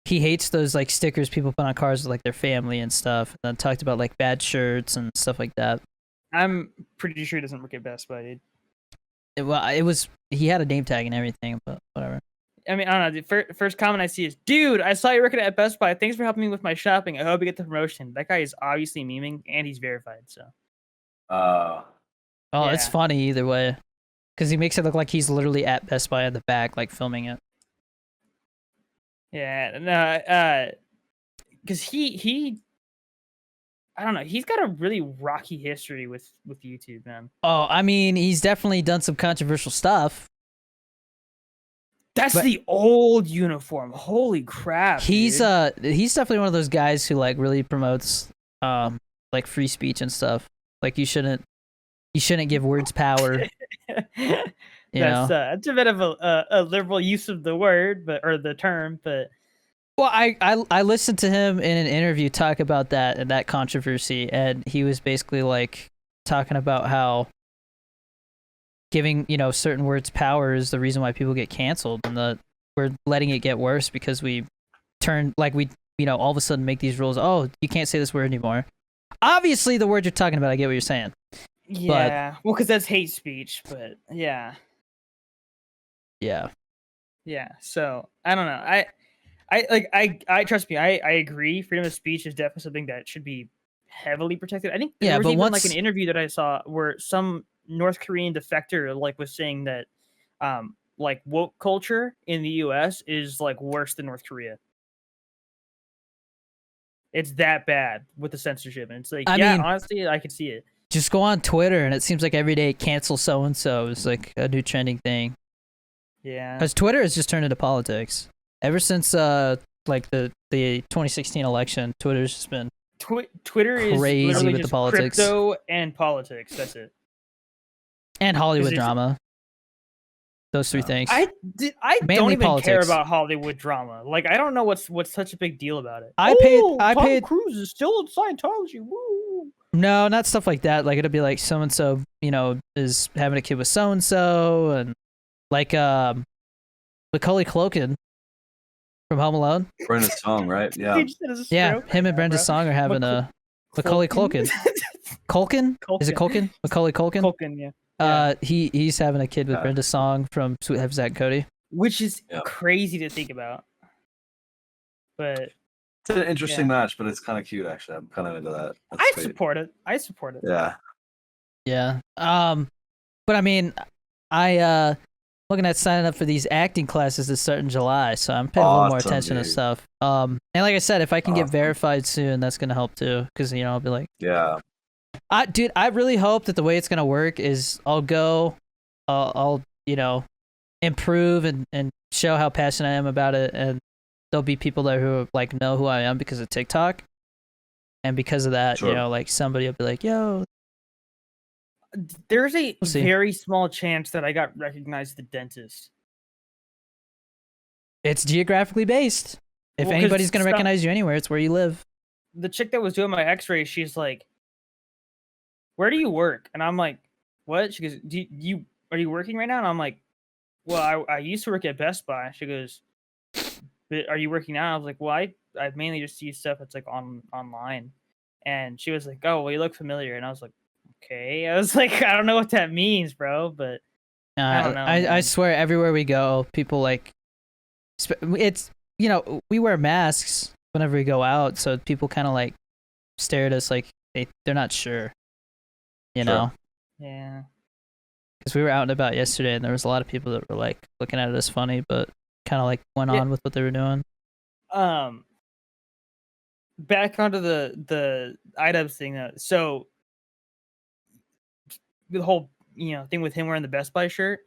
he hates those like stickers people put on cars with like their family and stuff. And then talked about like bad shirts and stuff like that. I'm pretty sure he doesn't work at Best Buy, dude. He had a name tag and everything, but whatever. I mean, I don't know. The first comment I see is, dude, I saw you working at Best Buy. Thanks for helping me with my shopping. I hope you get the promotion. That guy is obviously memeing and he's verified, so. It's funny either way. Because he makes it look like he's literally at Best Buy at the back, like filming it. Yeah, no, because he I don't know, he's got a really rocky history with YouTube, man. Oh, I mean, he's definitely done some controversial stuff. That's the old uniform. Holy crap. He's definitely one of those guys who like really promotes like free speech and stuff. Like you shouldn't give words power. That's a bit of a liberal use of the word, or the term, but well, I listened to him in an interview talk about that and that controversy, and he was basically like talking about how giving certain words power is the reason why people get canceled, and we're letting it get worse because we turn all of a sudden make these rules. Oh, you can't say this word anymore. Obviously, the word you're talking about, I get what you're saying. Yeah, well, because that's hate speech, but yeah. Yeah. So I don't know. I trust me. I agree. Freedom of speech is definitely something that should be heavily protected. I think there was even like an interview that I saw where some North Korean defector like was saying that, like woke culture in the U.S. is like worse than North Korea. It's that bad with the censorship, and it's like, I mean, honestly, I could see it. Just go on Twitter, and it seems like every day cancel so and so is like a new trending thing. Yeah, because Twitter has just turned into politics. Ever since like the 2016 election, Twitter's just been Twitter is crazy with just the politics, crypto and politics. That's it. And Hollywood drama. Those three things. I don't even care about Hollywood drama. Like, I don't know what's such a big deal about it. I paid. Tom Cruise is still in Scientology. Woo! No, not stuff like that. Like, it'll be like so and so, you know, is having a kid with so and so, and like Macaulay Culkin from Home Alone. Brenda's song, right? Yeah. Yeah, him and Brenda's song are having a Macaulay Culkin. Culkin? Is it Culkin? Macaulay Culkin? Culkin, yeah. He's having a kid with Brenda's song from Sweet Have Zach and Cody. Which is crazy to think about. But it's an interesting match, but it's kind of cute actually. I'm kind of into that. I support it. Yeah. Yeah. But I mean, I looking at signing up for these acting classes that start in July, so I'm paying a little more attention to stuff. And like I said, if I can get verified soon, that's gonna help too, because you know I'll be like, dude, I really hope that the way it's gonna work is I'll you know, improve and show how passionate I am about it, and there'll be people there who like know who I am because of TikTok, and because of that, you know, like somebody will be like, yo. There's a very small chance that I got recognized at the dentist. It's geographically based. If anybody's going to recognize you anywhere, it's where you live. The chick that was doing my x-ray, she's like, where do you work? And I'm like, what? She goes, are you working right now? And I'm like, well, I used to work at Best Buy. She goes, but are you working now? I was like, well, I mainly just see stuff that's like online. And she was like, oh, well, you look familiar. And I was like, okay. I was like, I don't know what that means, bro, but I don't know. I swear, everywhere we go, people like, it's, you know, we wear masks whenever we go out, so people kind of like stare at us like they're not sure, you know? Yeah. Because we were out and about yesterday, and there was a lot of people that were like looking at us funny, but kind of like went on with what they were doing. Back onto the IDubbbz thing though. So the whole, you know, thing with him wearing the Best Buy shirt,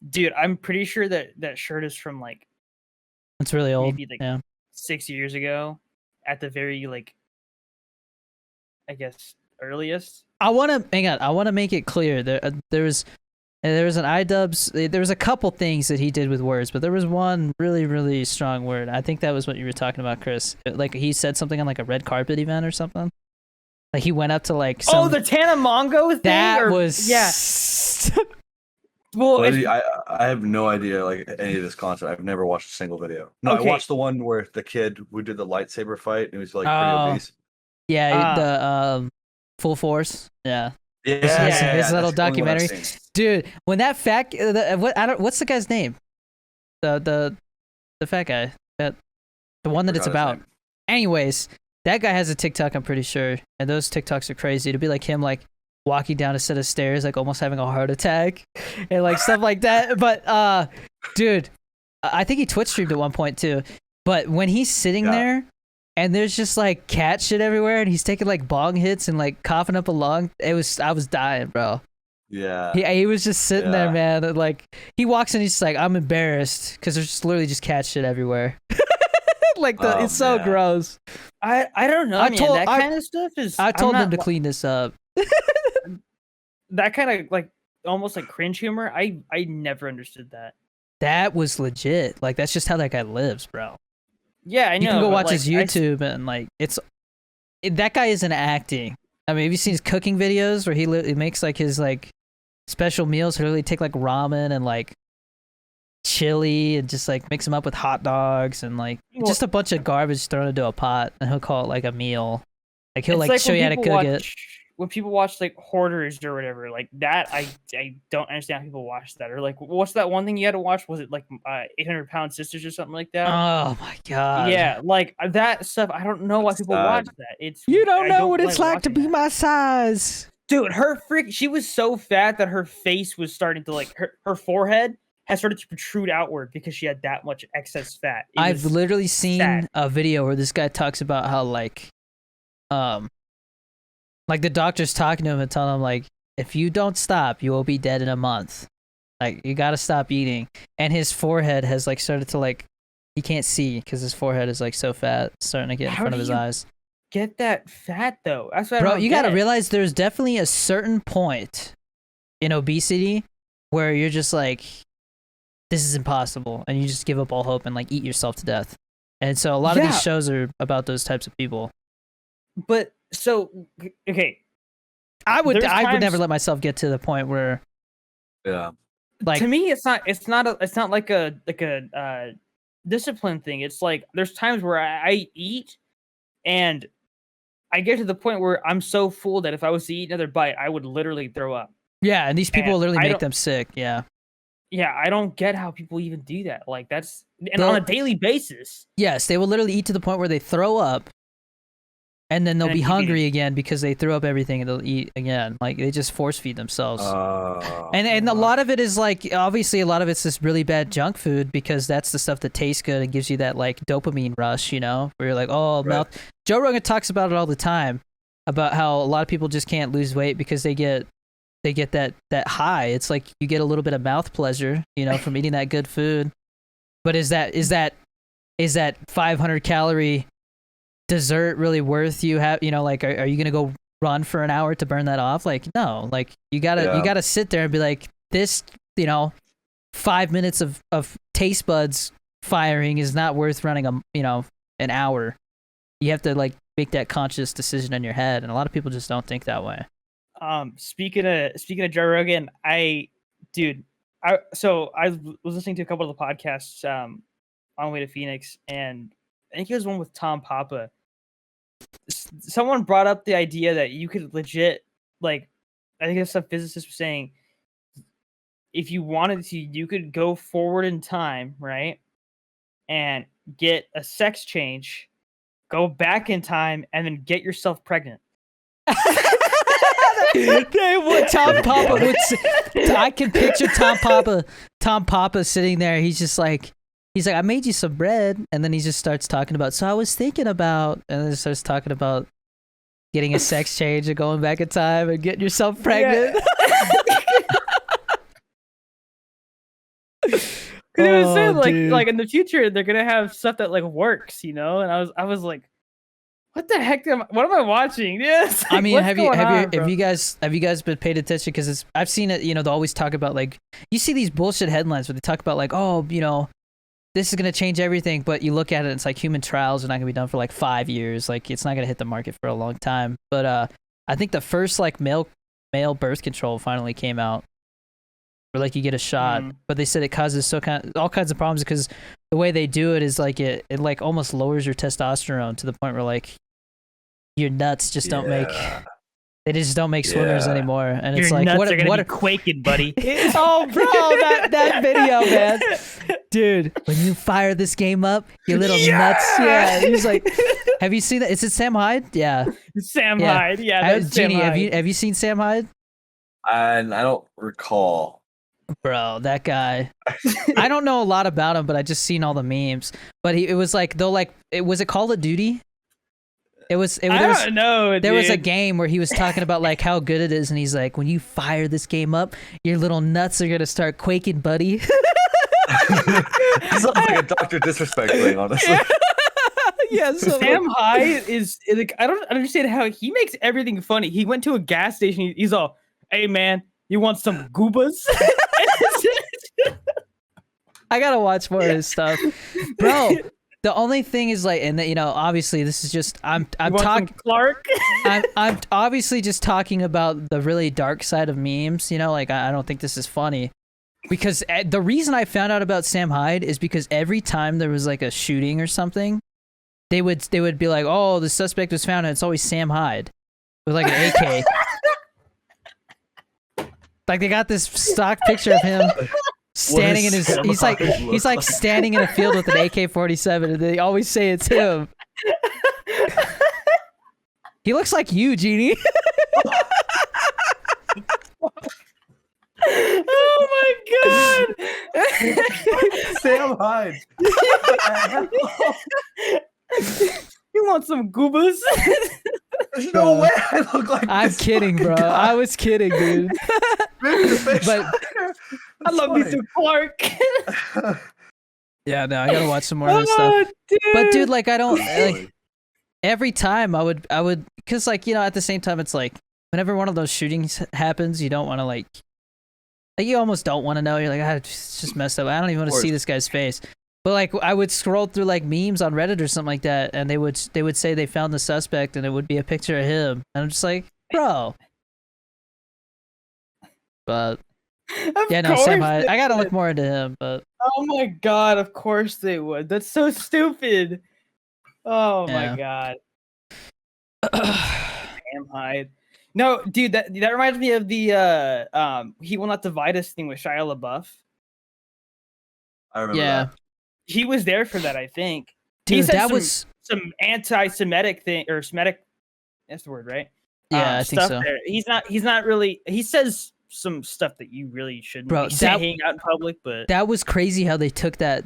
dude, I'm pretty sure that shirt is from like, it's really old, maybe like 6 years ago, at the very like, I guess earliest. I want to make it clear there was an IDubbbz. There was a couple things that he did with words, but there was one really, really strong word. I think that was what you were talking about, Chris. Like he said something on like a red carpet event or something. Like he went up to like the Tanamongo thing. That was Well, I have no idea like any of this content. I've never watched a single video. No, I watched the one where the kid who did the lightsaber fight and he was like pretty obese. Yeah, the Full Force. Yeah. Yeah, his little documentary, dude. When that fat, what's the guy's name? The fat guy, the one that it's about. Anyways, that guy has a TikTok, I'm pretty sure, and those TikToks are crazy. It'd be like him, like walking down a set of stairs, like almost having a heart attack, and like stuff like that. But dude, I think he Twitch streamed at one point too. But when he's sitting there, and there's just like cat shit everywhere, and he's taking like bong hits and like coughing up a lung, I was dying, bro. Yeah. He was just sitting there, man. And, like he walks in, he's just like, I'm embarrassed because there's just literally just cat shit everywhere. Like it's so gross. I don't know. That kind of stuff is. I told them to clean this up. That kind of like almost like cringe humor. I never understood that. That was legit. Like that's just how that guy lives, bro. Yeah, I know. You can go watch his YouTube and like that guy isn't acting. I mean, have you seen his cooking videos where he makes like his like special meals? He'll really take like ramen and like chili and just like mix them up with hot dogs and like just a bunch of garbage thrown into a pot, and he'll call it like a meal. Like he'll like show you how to cook it. When people watch like Hoarders or whatever, like that, I don't understand how people watch that. Or like, what's that one thing you had to watch? Was it like 800-pound Sisters or something like that? Oh my god. Yeah, like that stuff. I don't know why people watch that. It's you don't know what it's like to be my size, dude. She was so fat that her face was starting to like her forehead has started to protrude outward because she had that much excess fat. I've literally seen a video where this guy talks about how like the doctor's talking to him and telling him like, if you don't stop, you will be dead in a month. Like you got to stop eating. And his forehead has like started to like, he can't see because his forehead is like so fat, starting to get in front of his eyes. Get that fat though. That's what bro. You got to realize there's definitely a certain point in obesity where you're just like, this is impossible, and you just give up all hope and like eat yourself to death. And so a lot of these shows are about those types of people. But so okay, I would never let myself get to the point where, like to me, it's not like a discipline thing. It's like there's times where I eat and I get to the point where I'm so full that if I was to eat another bite, I would literally throw up. Yeah, and these people literally make them sick. Yeah. Yeah, I don't get how people even do that. Like that's on a daily basis. Yes, they will literally eat to the point where they throw up, and then they'll be hungry again because they threw up everything and they'll eat again. Like they just force feed themselves. And a lot of it is like, obviously a lot of it's this really bad junk food because that's the stuff that tastes good and gives you that like dopamine rush, you know, where you're like, oh, mouth. Joe Rogan talks about it all the time, about how a lot of people just can't lose weight because they get that high. It's like you get a little bit of mouth pleasure, you know, from eating that good food. But is that 500 calorie dessert really worth you like are you gonna go run for an hour to burn that off? Like no, like you gotta sit there and be like, this 5 minutes of taste buds firing is not worth running an hour. You have to like make that conscious decision in your head, and a lot of people just don't think that way. Speaking of Joe Rogan, I was listening to a couple of the podcasts on the way to Phoenix, and I think it was one with Tom Papa. Someone brought up the idea that you could legit, like, I think some physicists were saying, if you wanted to, you could go forward in time, right, and get a sex change, go back in time, and then get yourself pregnant. Tom Papa would. I can picture Tom Papa sitting there. He's like, I made you some bread, and then he just starts talking about. So I was thinking about, and then starts talking about getting a sex change and going back in time and getting yourself pregnant. Because it was saying like in the future they're gonna have stuff that like works, you know. And I was like, what the heck? What am I watching? Yes. Like, I mean, have you guys been paid attention? Because I've seen it. You know, they always talk about like, you see these bullshit headlines where they talk about like, oh, you know, this is gonna change everything. But you look at it, and it's like human trials are not gonna be done for like 5 years. Like it's not gonna hit the market for a long time. But I think the first like male birth control finally came out, where like you get a shot, but they said it causes all kinds of problems because the way they do it is like it like almost lowers your testosterone to the point where like your nuts just don't make swimmers anymore, and your it's like nuts are gonna be quaking, buddy. Oh, bro, that video, man, dude, when you fire this game up, your little nuts. Yeah, he's like, have you seen that? Is it Sam Hyde? Yeah, Sam Hyde. Yeah, that's Genie, Sam Hyde. have you seen Sam Hyde? I don't recall. Bro, that guy. I don't know a lot about him, but I just seen all the memes. But it was like, though, like, was it Call of Duty? I don't know. There was a game where he was talking about like how good it is, and he's like, when you fire this game up, your little nuts are gonna start quaking, buddy. Sounds like a Dr. Disrespect thing, honestly. Yeah, so Sam Hyde is like, I don't understand how he makes everything funny. He went to a gas station. He's all, "Hey man, you want some goobas?" I gotta watch more of his stuff, bro. The only thing is like, and you know, obviously this is just I'm talking Clark. I'm obviously just talking about the really dark side of memes. You know, like I don't think this is funny, because the reason I found out about Sam Hyde is because every time there was like a shooting or something, they would be like, oh, the suspect was found, and it's always Sam Hyde with like an AK. Like they got this stock picture of him standing in his. He's like standing in a field with an AK-47, and they always say it's him. He looks like you, Genie. Oh my god! Sam Hyde. You want some goobas? There's no way I look like I'm this kidding, bro. fucking guy. I was kidding, dude. But I love me some Clark. yeah, no, I gotta watch some more of this stuff. Dude. But dude, like I don't like every time I would because like at the same time it's like whenever one of those shootings happens, you don't want to like you almost don't want to know. You're like, it's just messed up. I don't even want to see this guy's face. But like I would scroll through like memes on Reddit or something like that, and they would say they found the suspect, and it would be a picture of him, and I'm just like, bro. But yeah, no, Sam Hyde. I gotta look more into him, but oh my god, of course they would. That's so stupid. Oh my god. Sam Hyde. No, dude, that reminds me of the He Will Not Divide Us thing with Shia LaBeouf. I remember that. He was there for that, I think. Dude, he said that was some anti-Semitic thing or Semitic. That's the word, right? Yeah, I think so. There. He's not really. He says some stuff that you really shouldn't be saying out in public. But that was crazy how they took that.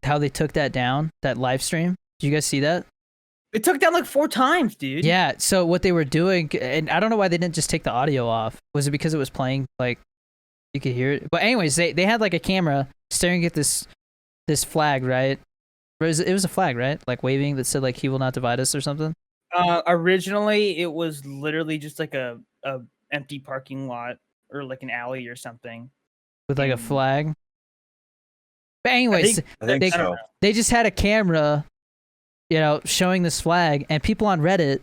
How they took that down. That live stream. Did you guys see that? It took down like 4 times, dude. Yeah. So what they were doing, and I don't know why they didn't just take the audio off. Was it because it was playing like you could hear it? But anyways, they had like a camera staring at this flag, right? It was a flag, right? Like waving that said like "He will not divide us" or something. Originally, it was literally just like a empty parking lot or like an alley or something with like a flag. But anyways, I think so. They just had a camera, showing this flag, and people on Reddit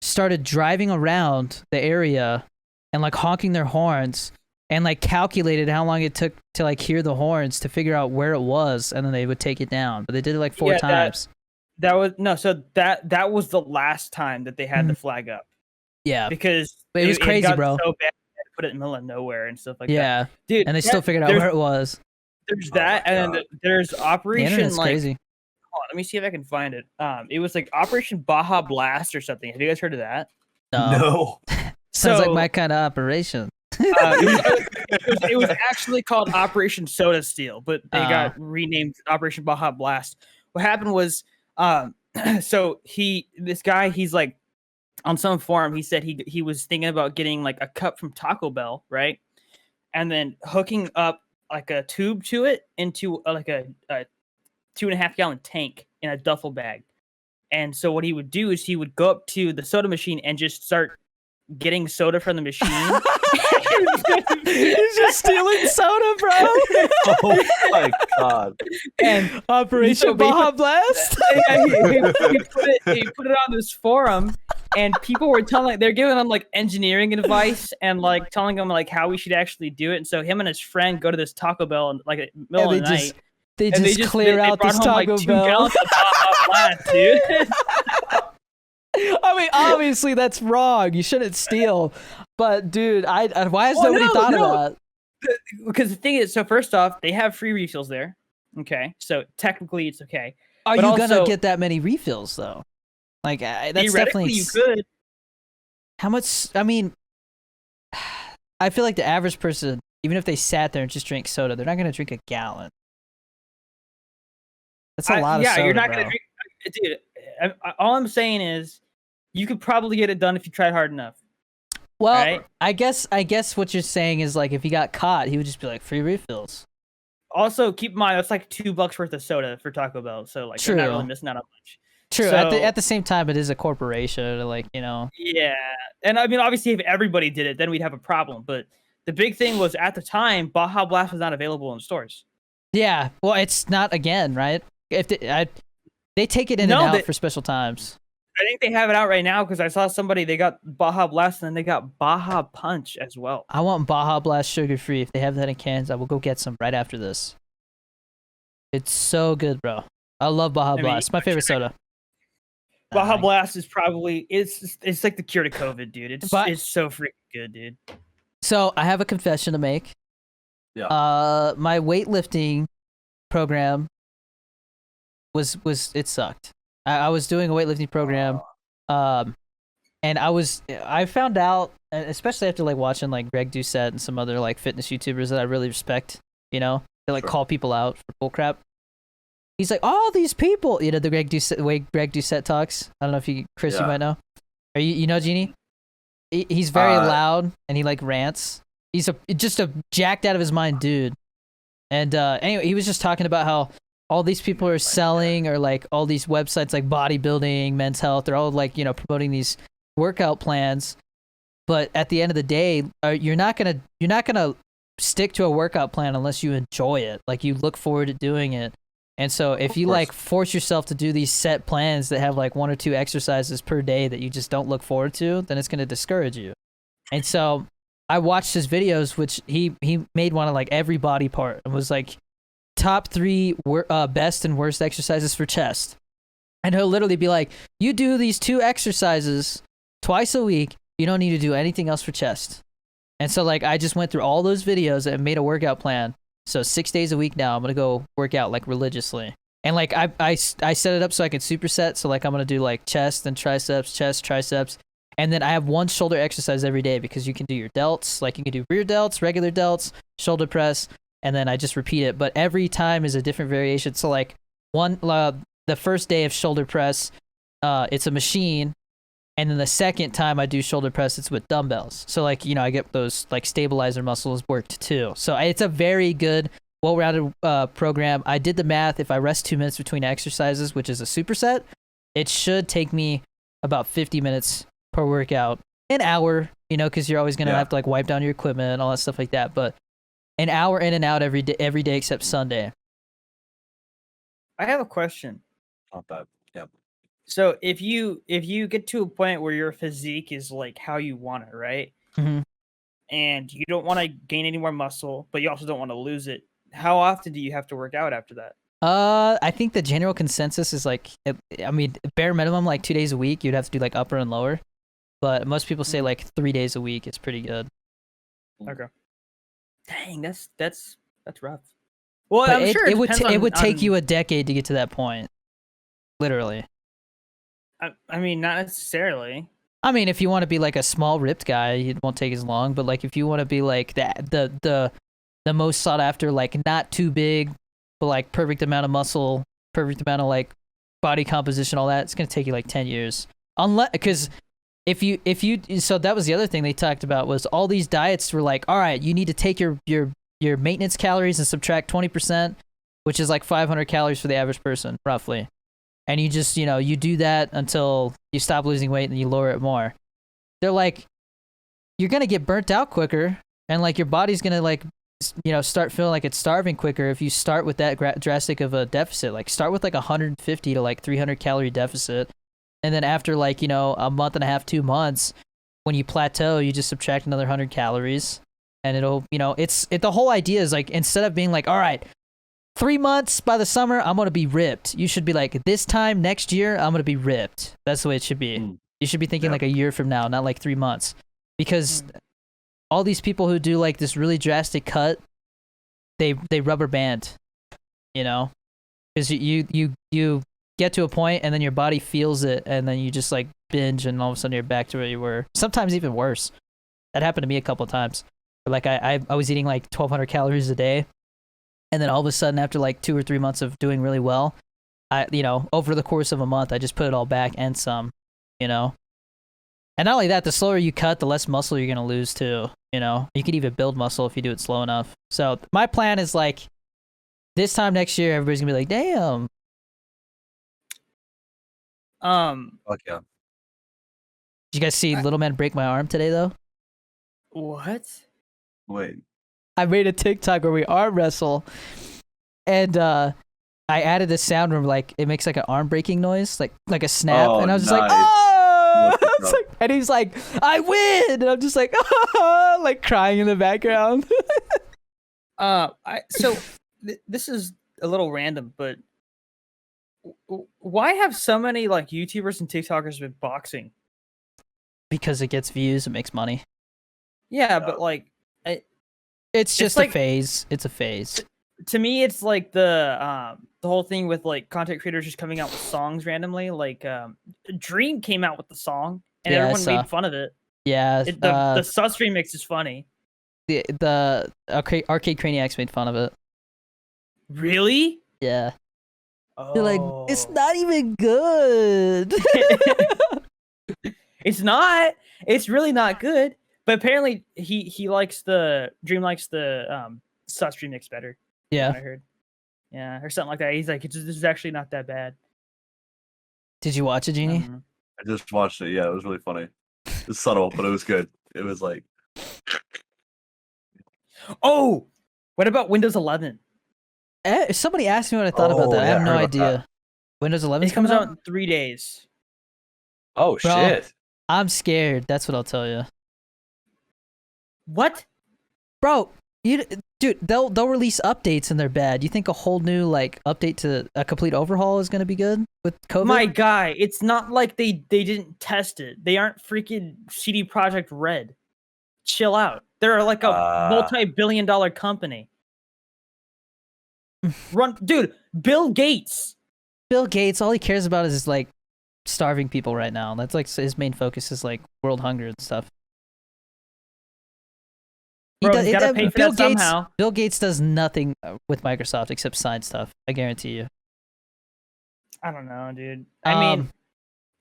started driving around the area and like honking their horns and like calculated how long it took to like hear the horns to figure out where it was, and then they would take it down. But they did it like 4 times. That was that was the last time that they had the flag up. Yeah, because it was crazy, bro. So bad, they had to put it in the middle of nowhere and stuff like that. Yeah, dude, and they still figured out where it was. There's that, and then there's Operation crazy. Hold on, let me see if I can find it. It was like Operation Baja Blast or something. Have you guys heard of that? No. Sounds like my kind of operation. It was actually called Operation Soda Steel, but they got renamed Operation Baja Blast. What happened was, so this guy, he's like on some forum, he said he was thinking about getting like a cup from Taco Bell, right? And then hooking up like a tube to it into like a 2.5 gallon tank in a duffel bag. And so what he would do is he would go up to the soda machine and just start getting soda from the machine. He's just stealing soda, bro. Oh my god. And Operation Baja Blast. He put it on this forum, and people were they're giving him like engineering advice and like telling him like how we should actually do it. And so him and his friend go to this Taco Bell and like at the middle of the night. They just clear out this Taco Bell. 2 gallons of Baja Blast, dude. I mean, obviously that's wrong. You shouldn't steal. But dude, why has nobody thought of that? Because the thing is, so first off, they have free refills there. Okay, so technically it's okay. Are you gonna get that many refills though? Like that's definitely you could. How much? I mean, I feel like the average person, even if they sat there and just drank soda, they're not gonna drink a gallon. That's a lot of soda. Yeah, you're not gonna drink. Dude, all I'm saying is, you could probably get it done if you tried hard enough. Well, right? I guess what you're saying is like if he got caught, he would just be like free refills. Also, keep in mind that's like $2 worth of soda for Taco Bell, so like you're not really missing out on much. True. So, at the same time, it is a corporation, like Yeah, and I mean, obviously, if everybody did it, then we'd have a problem. But the big thing was at the time, Baja Blast was not available in stores. Yeah, well, it's not again, right? If they take it in and out for special times. I think they have it out right now because I saw somebody, they got Baja Blast and then they got Baja Punch as well. I want Baja Blast sugar-free. If they have that in cans, I will go get some right after this. It's so good, bro. I love Baja Blast. My favorite soda. Baja Blast is probably it's like the cure to COVID, dude. It's so freaking good, dude. So I have a confession to make. Yeah. My weightlifting program was it sucked. I was doing a weightlifting program, and I found out, especially after like watching like Greg Doucette and some other like fitness YouTubers that I really respect, you know, they like call people out for bullcrap. He's like, all these people, you know, the way Greg Doucette talks. I don't know if Chris, you might know. Are you know Genie? He's very loud and he like rants. He's just a jacked out of his mind dude. And anyway, he was just talking about how all these people are selling, or like all these websites like bodybuilding, Men's Health, they're all like, you know, promoting these workout plans. But at the end of the day, you're not gonna stick to a workout plan unless you enjoy it. Like you look forward to doing it. And so if you like force yourself to do these set plans that have like 1 or 2 exercises per day that you just don't look forward to, then it's going to discourage you. And so I watched his videos, which he made one of like every body part, and was like top 3 best and worst exercises for chest. And he'll literally be like, you do these 2 exercises twice a week. You don't need to do anything else for chest. And so like I just went through all those videos and made a workout plan. So 6 days a week now, I'm going to go work out like religiously. And like I set it up so I could superset. So like I'm going to do like chest and triceps, chest, triceps. And then I have 1 shoulder exercise every day, because you can do your delts. Like you can do rear delts, regular delts, shoulder press. And then I just repeat it. But every time is a different variation. So like the first day of shoulder press, it's a machine. And then the second time I do shoulder press, it's with dumbbells. So like, you know, I get those like stabilizer muscles worked too. So it's a very good, well-rounded program. I did the math. If I rest 2 minutes between exercises, which is a superset, it should take me about 50 minutes per workout. An hour, you know, because you're always going to have to like wipe down your equipment and all that stuff like that. But an hour in and out every day except Sunday. I have a question. Not bad. Yep. So if you get to a point where your physique is like how you want it, right? Mm-hmm. And you don't want to gain any more muscle, but you also don't want to lose it, how often do you have to work out after that? I think the general consensus is like, I mean, bare minimum, like 2 days a week, you'd have to do like upper and lower. But most people say like 3 days a week is pretty good. Okay. Dang, that's rough. Well, but I'm sure it would take you a decade to get to that point. Literally. I mean, not necessarily. I mean, if you want to be like a small ripped guy, it won't take as long. But like, if you want to be like the most sought after, like not too big, but like perfect amount of muscle, perfect amount of like body composition, all that, it's gonna take you like 10 years. Unless, because if you, so that was the other thing they talked about, was all these diets were like, all right, you need to take your maintenance calories and subtract 20%, which is like 500 calories for the average person, roughly. And you just, you know, you do that until you stop losing weight and you lower it more. They're like, you're going to get burnt out quicker. And like your body's going to like, you know, start feeling like it's starving quicker if you start with that drastic of a deficit. Like start with like 150 to like 300 calorie deficit. And then after like, you know, a month and a half, 2 months, when you plateau, you just subtract another 100 calories. And it'll, you know, the whole idea is like, instead of being like, all right, 3 months by the summer, I'm going to be ripped. You should be like, this time next year, I'm going to be ripped. That's the way it should be. You should be thinking like a year from now, not like 3 months. Because all these people who do like this really drastic cut, they rubber band, you know? Because you get to a point and then your body feels it and then you just like binge and all of a sudden you're back to where you were. Sometimes even worse. That happened to me a couple of times. Like I was eating like 1,200 calories a day. And then all of a sudden, after like 2 or 3 months of doing really well, you know, over the course of a month, I just put it all back and some, you know. And not only that, the slower you cut, the less muscle you're going to lose too, you know. You can even build muscle if you do it slow enough. So my plan is like, this time next year, everybody's going to be like, damn. Fuck yeah. Did you guys see Little Man break my arm today, though? What? Wait. I made a TikTok where we arm wrestle, and I added this sound where like it makes like an arm breaking noise, like a snap, and I was just like, oh! And he's like, I win, and I'm just like, oh! Like crying in the background. This is a little random, but Why have so many like YouTubers and TikTokers with boxing? Because it gets views, it makes money. Yeah, but like, it's just like, a phase. It's a phase. To me, it's like the whole thing with like content creators just coming out with songs randomly. Like, Dream came out with the song, and everyone made fun of it. Yeah, the sus remix is funny. The Arcade Craniacs made fun of it. Really? Yeah. Oh. They're like, it's not even good. It's not. It's really not good. But apparently, he likes Dream likes the sus remix better. Yeah, I heard. Yeah, or something like that. He's like, this is actually not that bad. Did you watch it, Genie? I just watched it. Yeah, it was really funny. It's subtle, but it was good. It was like, oh, what about Windows 11? Somebody asked me what I thought about that. I have no idea. That. Windows 11 comes out in 3 days. Oh, Bro, shit. I'm scared. That's what I'll tell you. What? Bro, dude, they'll release updates and they're bad. You think a whole new like update to a complete overhaul is gonna be good with COVID? My guy, it's not like they didn't test it. They aren't freaking CD Projekt Red. Chill out. They're like a multi-billion-dollar company. Dude, Bill Gates. Bill Gates, all he cares about is like starving people right now. That's like his main focus is like world hunger and stuff. Bro, he's gotta pay for that somehow. Bill Gates does nothing with Microsoft except side stuff. I guarantee you. I don't know, dude. I mean,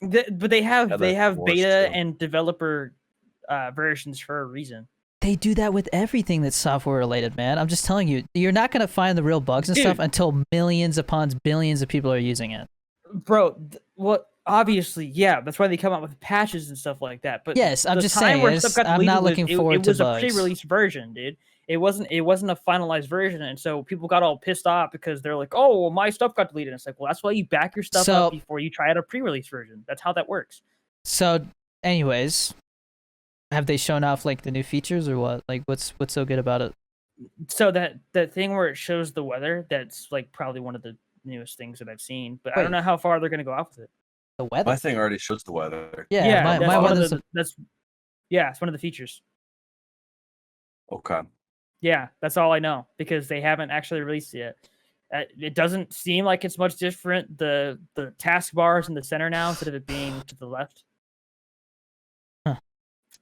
but they have beta and developer versions for a reason. They do that with everything that's software related, man. I'm just telling you, you're not gonna find the real bugs and stuff until millions upon billions of people are using it. Bro, obviously, yeah, that's why they come out with patches and stuff like that. But yes, I'm just saying. I'm not looking forward to bugs. It was a pre-release version, dude. It wasn't a finalized version, and so people got all pissed off because they're like, "Oh, well, my stuff got deleted." And it's like, well, that's why you back your stuff up before you try out a pre-release version. That's how that works. So, anyways, have they shown off like the new features or what? Like, what's so good about it? So that thing where it shows the weather, that's like probably one of the newest things that I've seen. But I don't know how far they're gonna go off with it. The weather. My thing already shows the weather. Yeah, my weather's it's one of the features. Okay. Yeah, that's all I know because they haven't actually released it yet. It doesn't seem like it's much different. The taskbar is in the center now instead of it being to the left. Huh.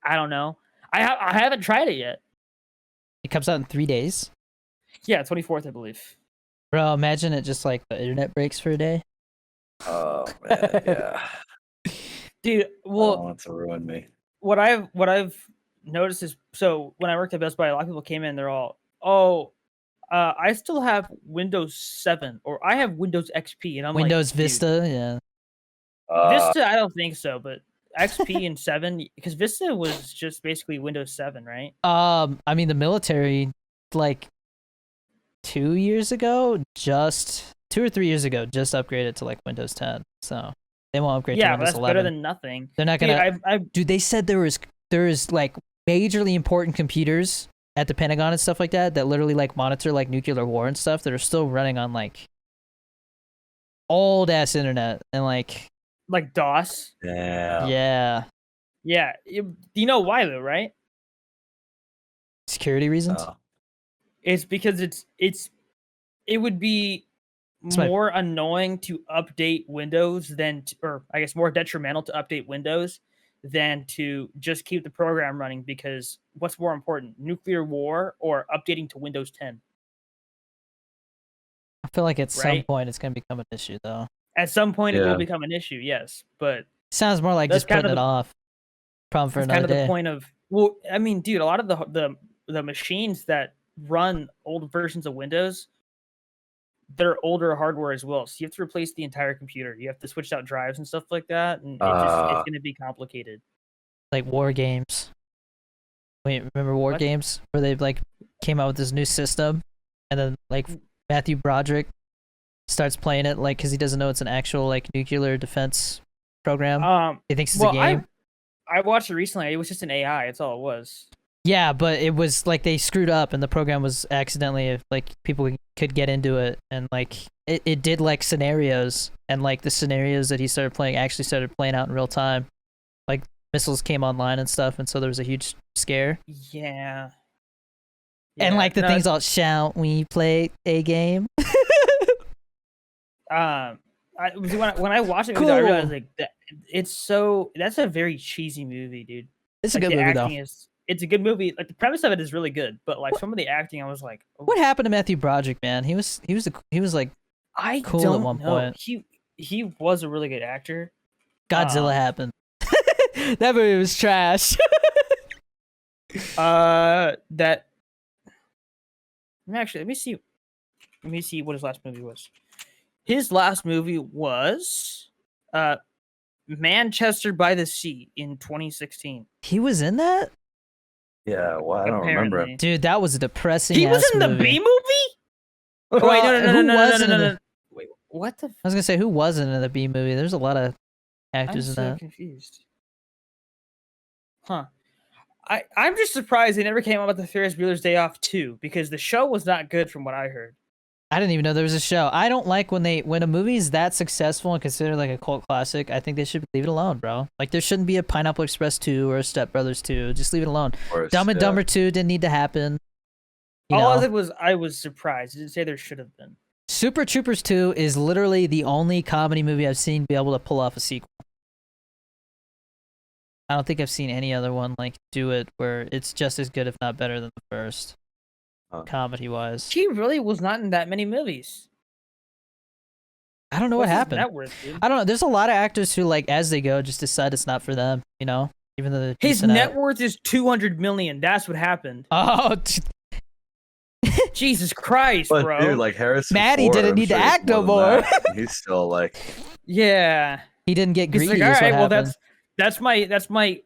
I don't know. I haven't tried it yet. It comes out in 3 days. Yeah, 24th, I believe. Bro, imagine it just like the internet breaks for a day. Oh man, yeah. Dude, well, I don't want to ruin me. What I've noticed is, so when I worked at Best Buy, a lot of people came in, they're all, I still have Windows 7 or I have Windows XP, and I'm Windows like, Vista, yeah. Vista, I don't think so, but XP and 7, because Vista was just basically Windows 7, right? I mean the military, like 2 years ago, just 2 or 3 years ago, just upgraded to like Windows 10. So they won't upgrade to Windows 11. Yeah, better than nothing. They're not gonna. Dude, they said there is like majorly important computers at the Pentagon and stuff like that literally like monitor like nuclear war and stuff that are still running on like old ass internet and like DOS. Yeah. You know why though, right? Security reasons. It's because it would be more annoying to update Windows or I guess more detrimental to update Windows than to just keep the program running, because what's more important, nuclear war or updating to Windows 10? I feel like at some point it's going to become an issue though. At some point it will become an issue, yes, but sounds more like just putting it off. Problem for another day. Kind of the point of, well, I mean, dude, a lot of the machines that run old versions of Windows, they're older hardware as well, so you have to replace the entire computer. You have to switch out drives and stuff like that, and it's going to be complicated. Like War Games. Wait, remember War Games where they like came out with this new system, and then like Matthew Broderick starts playing it like because he doesn't know it's an actual like nuclear defense program. He thinks it's a game. I watched it recently. It was just an AI. That's all it was. Yeah, but it was like they screwed up and the program was accidentally like people could get into it and like it did like scenarios, and like the scenarios that he started playing actually started playing out in real time. Like missiles came online and stuff, and so there was a huge scare. Yeah. And like the things all, shall we play a game? When I watched it, Cool. I realized like that's a very cheesy movie, dude. It's a Like, good the movie though. acting it's a good movie. Like the premise of it is really good, but like some of the acting, I was like, oh, What happened to Matthew Broderick, man? He was like I cool don't at one know. point. He was a really good actor. Godzilla happened. That movie was trash. That. Actually, let me see. Let me see what his last movie was. His last movie was, Manchester by the Sea in 2016. He was in that? Yeah, well, I don't remember him. Dude, that was a depressing. He was in the movie. B movie. Wait, no. Wait, what the? I was gonna say, who wasn't in the B movie? There's a lot of actors I'm in so that. confused. Huh. I'm just surprised they never came out with the Ferris Bueller's Day Off 2 because the show was not good from what I heard. I didn't even know there was a show. I don't like when a movie's that successful and considered like a cult classic. I think they should leave it alone, bro. Like there shouldn't be a Pineapple Express 2 or a Step Brothers 2. Just leave it alone. Dumb and Dumber 2 didn't need to happen. All I did was I was surprised. It didn't say there should have been. Super Troopers 2 is literally the only comedy movie I've seen be able to pull off a sequel. I don't think I've seen any other one like do it where it's just as good, if not better, than the first, comedy-wise. He really was not in that many movies. I don't know what happened. Net worth, dude? I don't know. There's a lot of actors who, like, as they go, just decide it's not for them. You know, even though his net worth is $200 million. That's what happened. Oh, Jesus Christ, but, bro! Dude, like Harrison Maddie Ford, didn't I'm need to sure he's act no more than more. that. He's still like, yeah, he didn't get he's greedy. like, all is what right, well, happened. that's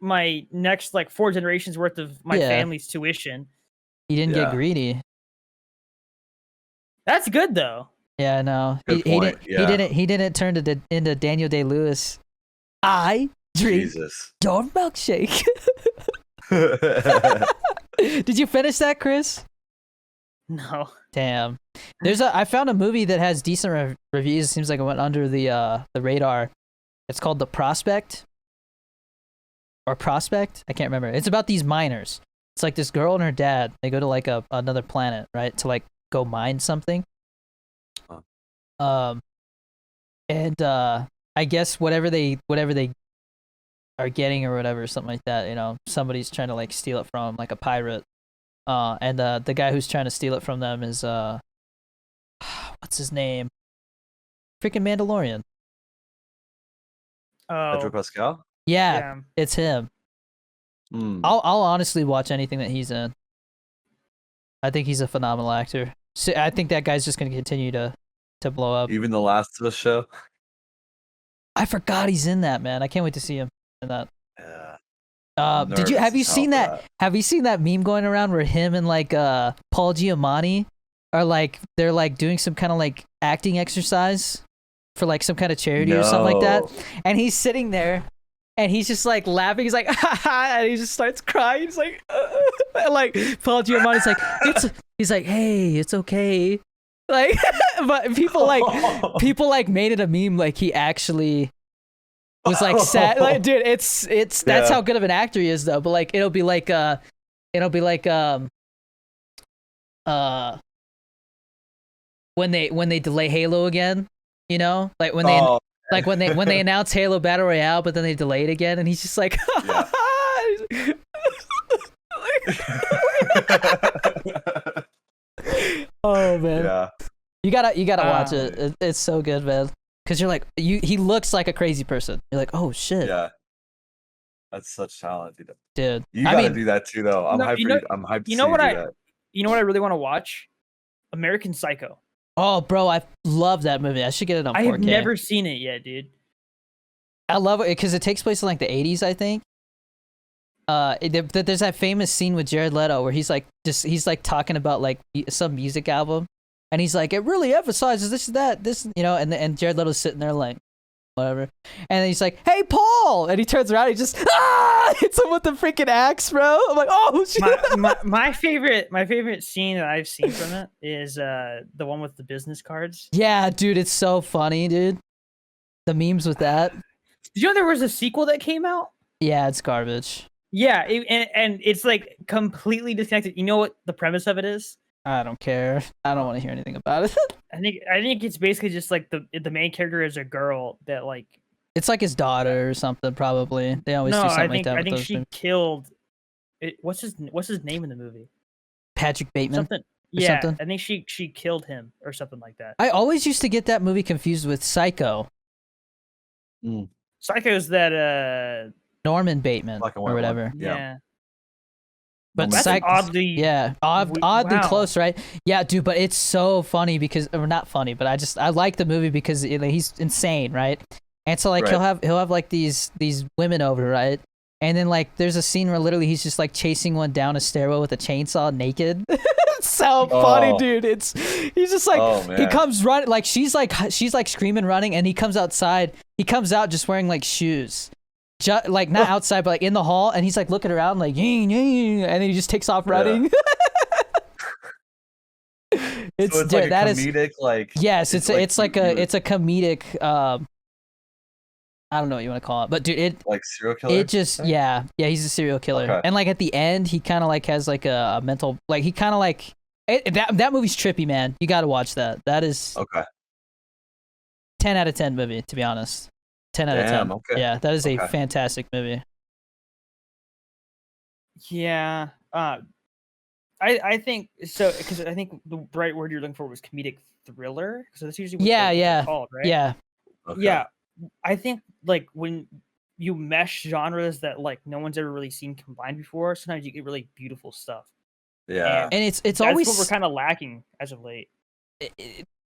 my next like 4 generations worth of my family's tuition. He didn't get greedy. That's good though. Yeah, I know. Good He point. He didn't turn into Daniel Day-Lewis. I drink your milkshake. Did you finish that, Chris? No. Damn. I found a movie that has decent reviews. It seems like it went under the radar. It's called The Prospect. Or Prospect? I can't remember. It's about these miners. It's like this girl and her dad. They go to like another planet, right? To like go mine something. And I guess whatever they are getting or whatever, something like that, you know, somebody's trying to like steal it from, like a pirate. And the guy who's trying to steal it from them is what's his name? Freaking Mandalorian. Oh. Pedro Pascal? Yeah, it's him. I'll honestly watch anything that he's in. I think he's a phenomenal actor. So I think that guy's just gonna continue to blow up. Even the Last of Us show? I forgot he's in that, man. I can't wait to see him in that. Yeah. Have you seen that? Have you seen that meme going around where him and like Paul Giamatti are like they're like doing some kind of like acting exercise for like some kind of charity or something like that, and he's sitting there and he's just like laughing. He's like, ha ha, and he just starts crying. He's like, and like Paul Giamatti's like, he's like, hey, it's okay. Like, but people like made it a meme like he actually was like sad. Like, dude, it's that's how good of an actor he is though. But like it'll be like when they delay Halo again, you know, like when they announce Halo Battle Royale, but then they delay it again, and he's just like, oh man, you gotta watch it. It's so good, man. Because you're like, he looks like a crazy person. You're like, oh shit. Yeah. That's such talent, dude. You gotta do that too, though. I'm hyped. I'm hyped. You know what I really want to watch? American Psycho. Oh, bro, I love that movie. I should get it on 4K. I have never seen it yet, dude. I love it because it takes place in like the 80s, I think. There's that famous scene with Jared Leto where he's like talking about like some music album, and he's like, it really emphasizes this, you know, and Jared Leto's sitting there like, whatever. And then he's like, "Hey, Paul!" And he turns around, and he just hits him with the freaking axe, bro. I'm like, "Oh shit!" My favorite scene that I've seen from it is the one with the business cards. Yeah, dude, it's so funny, dude. The memes with that. Did you know there was a sequel that came out? Yeah, it's garbage. Yeah, and it's like completely disconnected. You know what the premise of it is? I don't care. I don't want to hear anything about it. I think it's basically just like the main character is a girl that like it's like his daughter or something. Probably they always do something like that. I think with she those killed. What's his name in the movie? Patrick Bateman. Something. Yeah, I think she killed him or something like that. I always used to get that movie confused with Psycho. Psycho's that Norman Bateman or whatever. Yeah. But that's oddly oddly close, right? Yeah, dude, but it's so funny because or not funny, but I like the movie because he's insane, right? And so like he'll have like these women over, right? And then like there's a scene where literally he's just like chasing one down a stairwell with a chainsaw naked. It's so funny, dude. He's just like he comes running like she's like screaming running and he comes outside. He comes out just wearing like shoes. Like not outside, but like in the hall, and he's like looking around, like, and then he just takes off running. It's like that comedic, like yes, it's like a comedic. I don't know what you want to call it, but dude, it like serial killer. It just yeah, he's a serial killer, and like at the end, he kind of like has like a mental, like he kind of like that movie's trippy, man. You got to watch that. That is 10 out of 10 movie, to be honest. 10 out of 10. Okay. Yeah, that is a fantastic movie. Yeah. I think so because I think the right word you're looking for was comedic thriller. So that's usually what they're called, right? Yeah. Okay. Yeah. I think like when you mesh genres that like no one's ever really seen combined before, sometimes you get really beautiful stuff. Yeah. And it's that's always what we're kind of lacking as of late.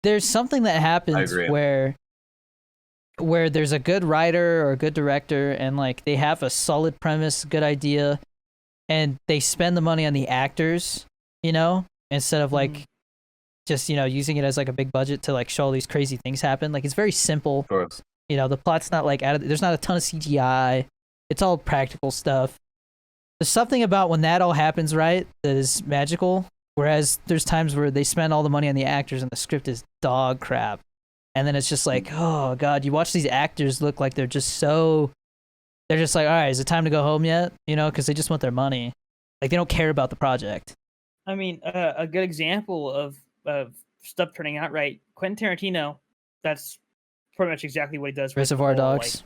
There's something that happens where there's a good writer or a good director and like they have a solid premise, good idea, and they spend the money on the actors, you know, instead of like just, you know, using it as like a big budget to like show all these crazy things happen. Like it's very simple. You know, the plot's not like there's not a ton of CGI. It's all practical stuff. There's something about when that all happens, right, that is magical. Whereas there's times where they spend all the money on the actors and the script is dog crap. And then it's just like, oh god, you watch these actors look like they're just like, all right, is it time to go home yet? You know, because they just want their money. Like they don't care about the project. I mean, a good example of stuff turning out right. Quentin Tarantino, that's pretty much exactly what he does. Reservoir Dogs.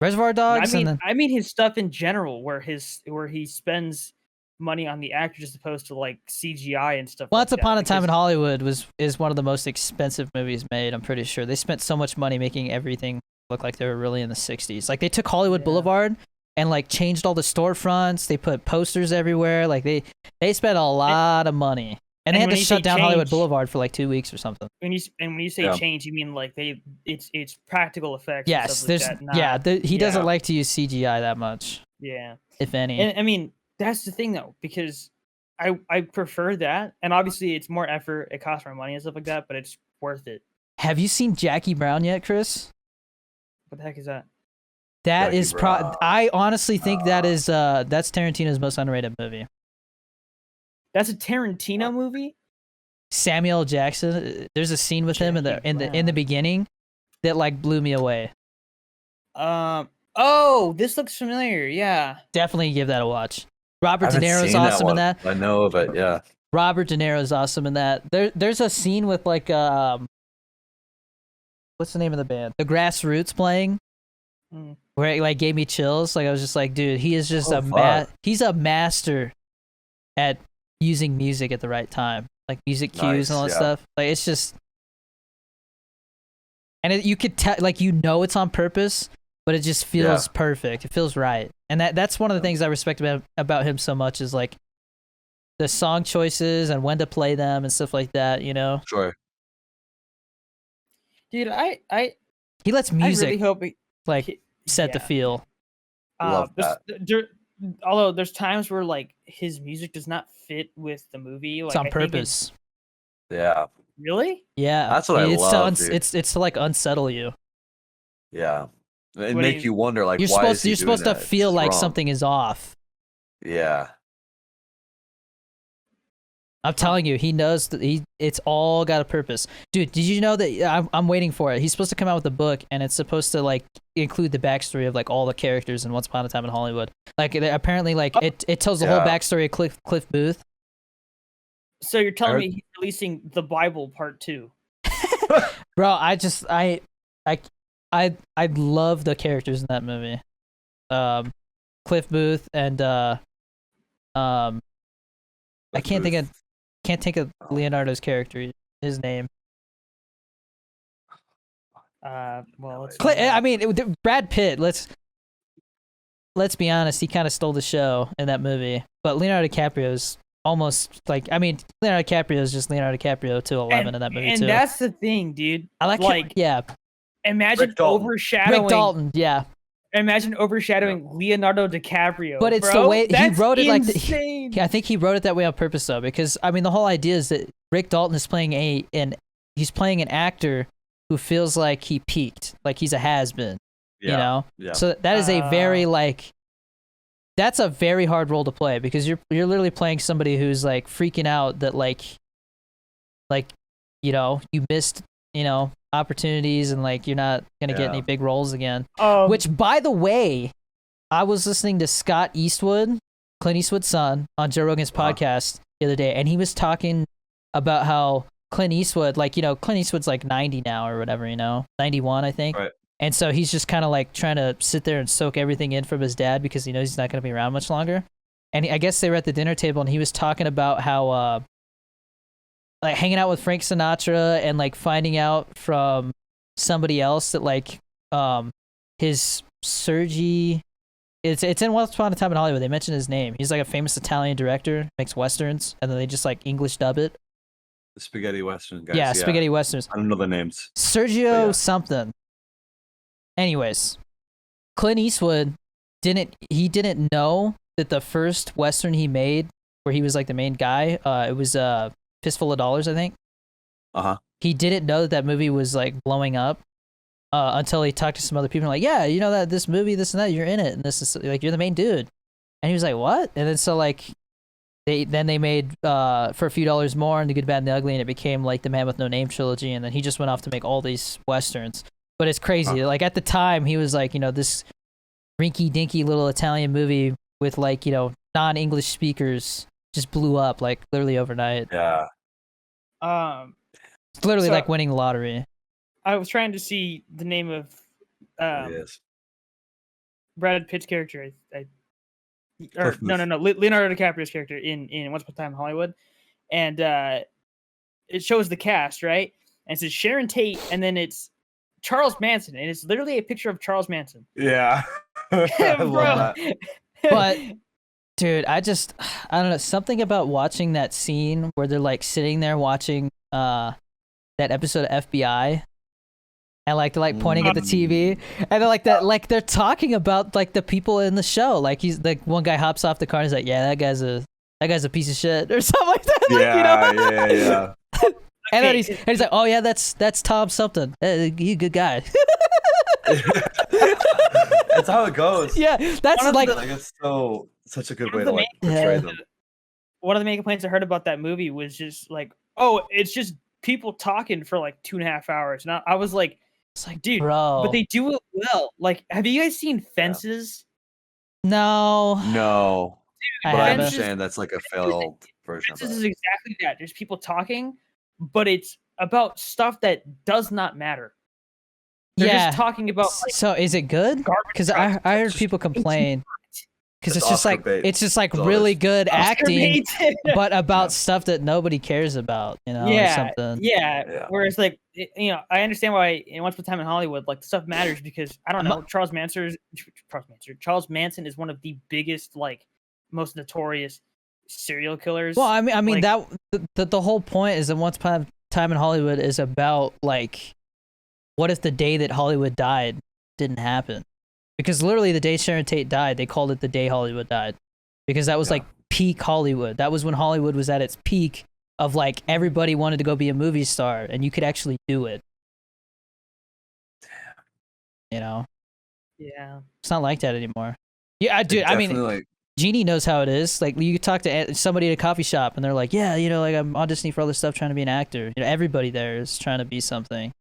Reservoir Dogs. I mean his stuff in general, where he spends money on the actors as opposed to like CGI and stuff. Once Upon a Time in Hollywood is one of the most expensive movies made. I'm pretty sure they spent so much money making everything look like they were really in the 60s. Like they took Hollywood Boulevard and like changed all the storefronts. They put posters everywhere. Like they spent a lot of money, and they had to shut down Hollywood Boulevard for like 2 weeks or something. When you say change, you mean like it's practical effects. Yes, and stuff like that, he doesn't like to use CGI that much. Yeah, if any. And I mean. That's the thing, though, because I prefer that, and obviously it's more effort, it costs more money and stuff like that, but it's worth it. Have you seen Jackie Brown yet, Chris? What the heck is that? That is I honestly think that's Tarantino's most underrated movie. That's a Tarantino movie? Samuel L. Jackson. There's a scene with him in the beginning that like blew me away. Oh, this looks familiar. Yeah, definitely give that a watch. Robert De Niro's awesome in that. I know of it, yeah. Robert De Niro's awesome in that. There's a scene with like what's the name of the band? The Grassroots playing, where it like gave me chills. Like I was just like, dude, he is just he's a master at using music at the right time, like music cues and all that stuff. Like it's just, and you could tell, like it's on purpose, but it just feels perfect. It feels right. And that's one of the things I respect about him so much is like the song choices and when to play them and stuff like that, you know? Sure. Dude, he lets music really hope set the feel. Love that. Although there's times where like his music does not fit with the movie. Like, it's on purpose. Yeah. Really? Yeah. That's what I love, dude. It's to like unsettle you. Yeah. And What do make you wonder, like, You're why supposed is he you're doing supposed to that? feel It's like wrong. something is off. Yeah. I'm telling you, he knows that it's all got a purpose. Dude, did you know that I'm waiting for it? He's supposed to come out with a book, and it's supposed to like include the backstory of like all the characters in Once Upon a Time in Hollywood. Like apparently, like it tells the whole backstory of Cliff Booth. So you're telling me he's releasing the Bible Part 2? Bro, I love the characters in that movie. Cliff Booth and I can't think of Leonardo's character, his name. Well, I mean, Brad Pitt. Let's be honest. He kind of stole the show in that movie, but Leonardo DiCaprio's almost like. I mean, Leonardo DiCaprio is just Leonardo DiCaprio to 11 in that movie too. And that's the thing, dude. I like yeah. Imagine overshadowing Rick Dalton. Yeah. Imagine overshadowing Leonardo DiCaprio. But it's bro. the way That's he wrote it. insane. I think he wrote it that way on purpose, though, because I mean, the whole idea is that Rick Dalton is playing he's playing an actor who feels like he peaked, like he's a has-been. Yeah. You know. Yeah. So that is a very that's a very hard role to play because you're literally playing somebody who's like freaking out that like you know you missed opportunities and like you're not gonna get any big roles again. Which, by the way, I was listening to Scott Eastwood, Clint Eastwood's son, on Joe Rogan's podcast the other day, and he was talking about how Clint Eastwood, like, Clint Eastwood's like 90 now or whatever, 91, I think. Right. And so he's just kind of like trying to sit there and soak everything in from his dad because he knows he's not going to be around much longer. And I guess they were at the dinner table and he was talking about how like hanging out with Frank Sinatra and like finding out from somebody else that like his Sergi, it's in Once Upon a Time in Hollywood. They mentioned his name. He's like a famous Italian director, makes westerns, and then they just like English dub it. The spaghetti western guys. Yeah, spaghetti westerns. I don't know the names. Sergio something. Anyways, Clint Eastwood didn't know that the first western he made, where he was like the main guy, it was Fistful of Dollars, I think. He didn't know that movie was like blowing up until he talked to some other people like, yeah, you know that this movie, this and that, you're in it, and this is like you're the main dude. And he was like, what? And then so like they made for a few dollars more and The Good, Bad, and the Ugly, and it became like the Man with No Name trilogy, and then he just went off to make all these westerns. But it's crazy. Like at the time, he was like, this rinky-dinky little Italian movie with like non-English speakers just blew up like literally overnight. Yeah. It's literally like winning the lottery. I was trying to see the name of Brad Pitt's character. Leonardo DiCaprio's character in Once Upon a Time in Hollywood, and it shows the cast, right? And it says Sharon Tate, and then it's Charles Manson, and it's literally a picture of Charles Manson. Yeah. I love that. But dude, I don't know, something about watching that scene where they're like sitting there watching that episode of FBI, and like they're like pointing at the TV, and they're like that, like they're talking about like the people in the show. Like he's like one guy hops off the car and he's like, yeah, that guy's a piece of shit or something like that. Yeah. And then he's like, oh yeah, that's Tom something. He's a good guy. That's how it goes. Yeah, that's like it's such a good way to like portray them. One of the main complaints I heard about that movie was just like, oh, it's just people talking for like 2.5 hours. And I was like, it's like, dude, bro, but they do it well. Like, have you guys seen Fences? No. Dude, but I understand that's like a failed version of it. This is exactly that. There's people talking, but it's about stuff that does not matter. They're just talking about. Like, so is it good? Because I heard people complain because it's just like really good acting, but about stuff that nobody cares about, or something. Yeah. Whereas like I understand why in Once Upon a Time in Hollywood, like the stuff matters because I don't know, Charles Manson is one of the biggest, like most notorious serial killers. Well, I mean like, that the whole point is that Once Upon a Time in Hollywood is about like, what if the day that Hollywood died didn't happen? Because literally the day Sharon Tate died, they called it the day Hollywood died. Because that was like peak Hollywood. That was when Hollywood was at its peak of like everybody wanted to go be a movie star and you could actually do it. You know, Yeah. it's not like that anymore. Yeah, dude. I mean, like, Genie knows how it is. Like, you talk to somebody at a coffee shop, and they're like, "Yeah, you know, like I'm auditioning for all this stuff, trying to be an actor." You know, everybody there is trying to be something.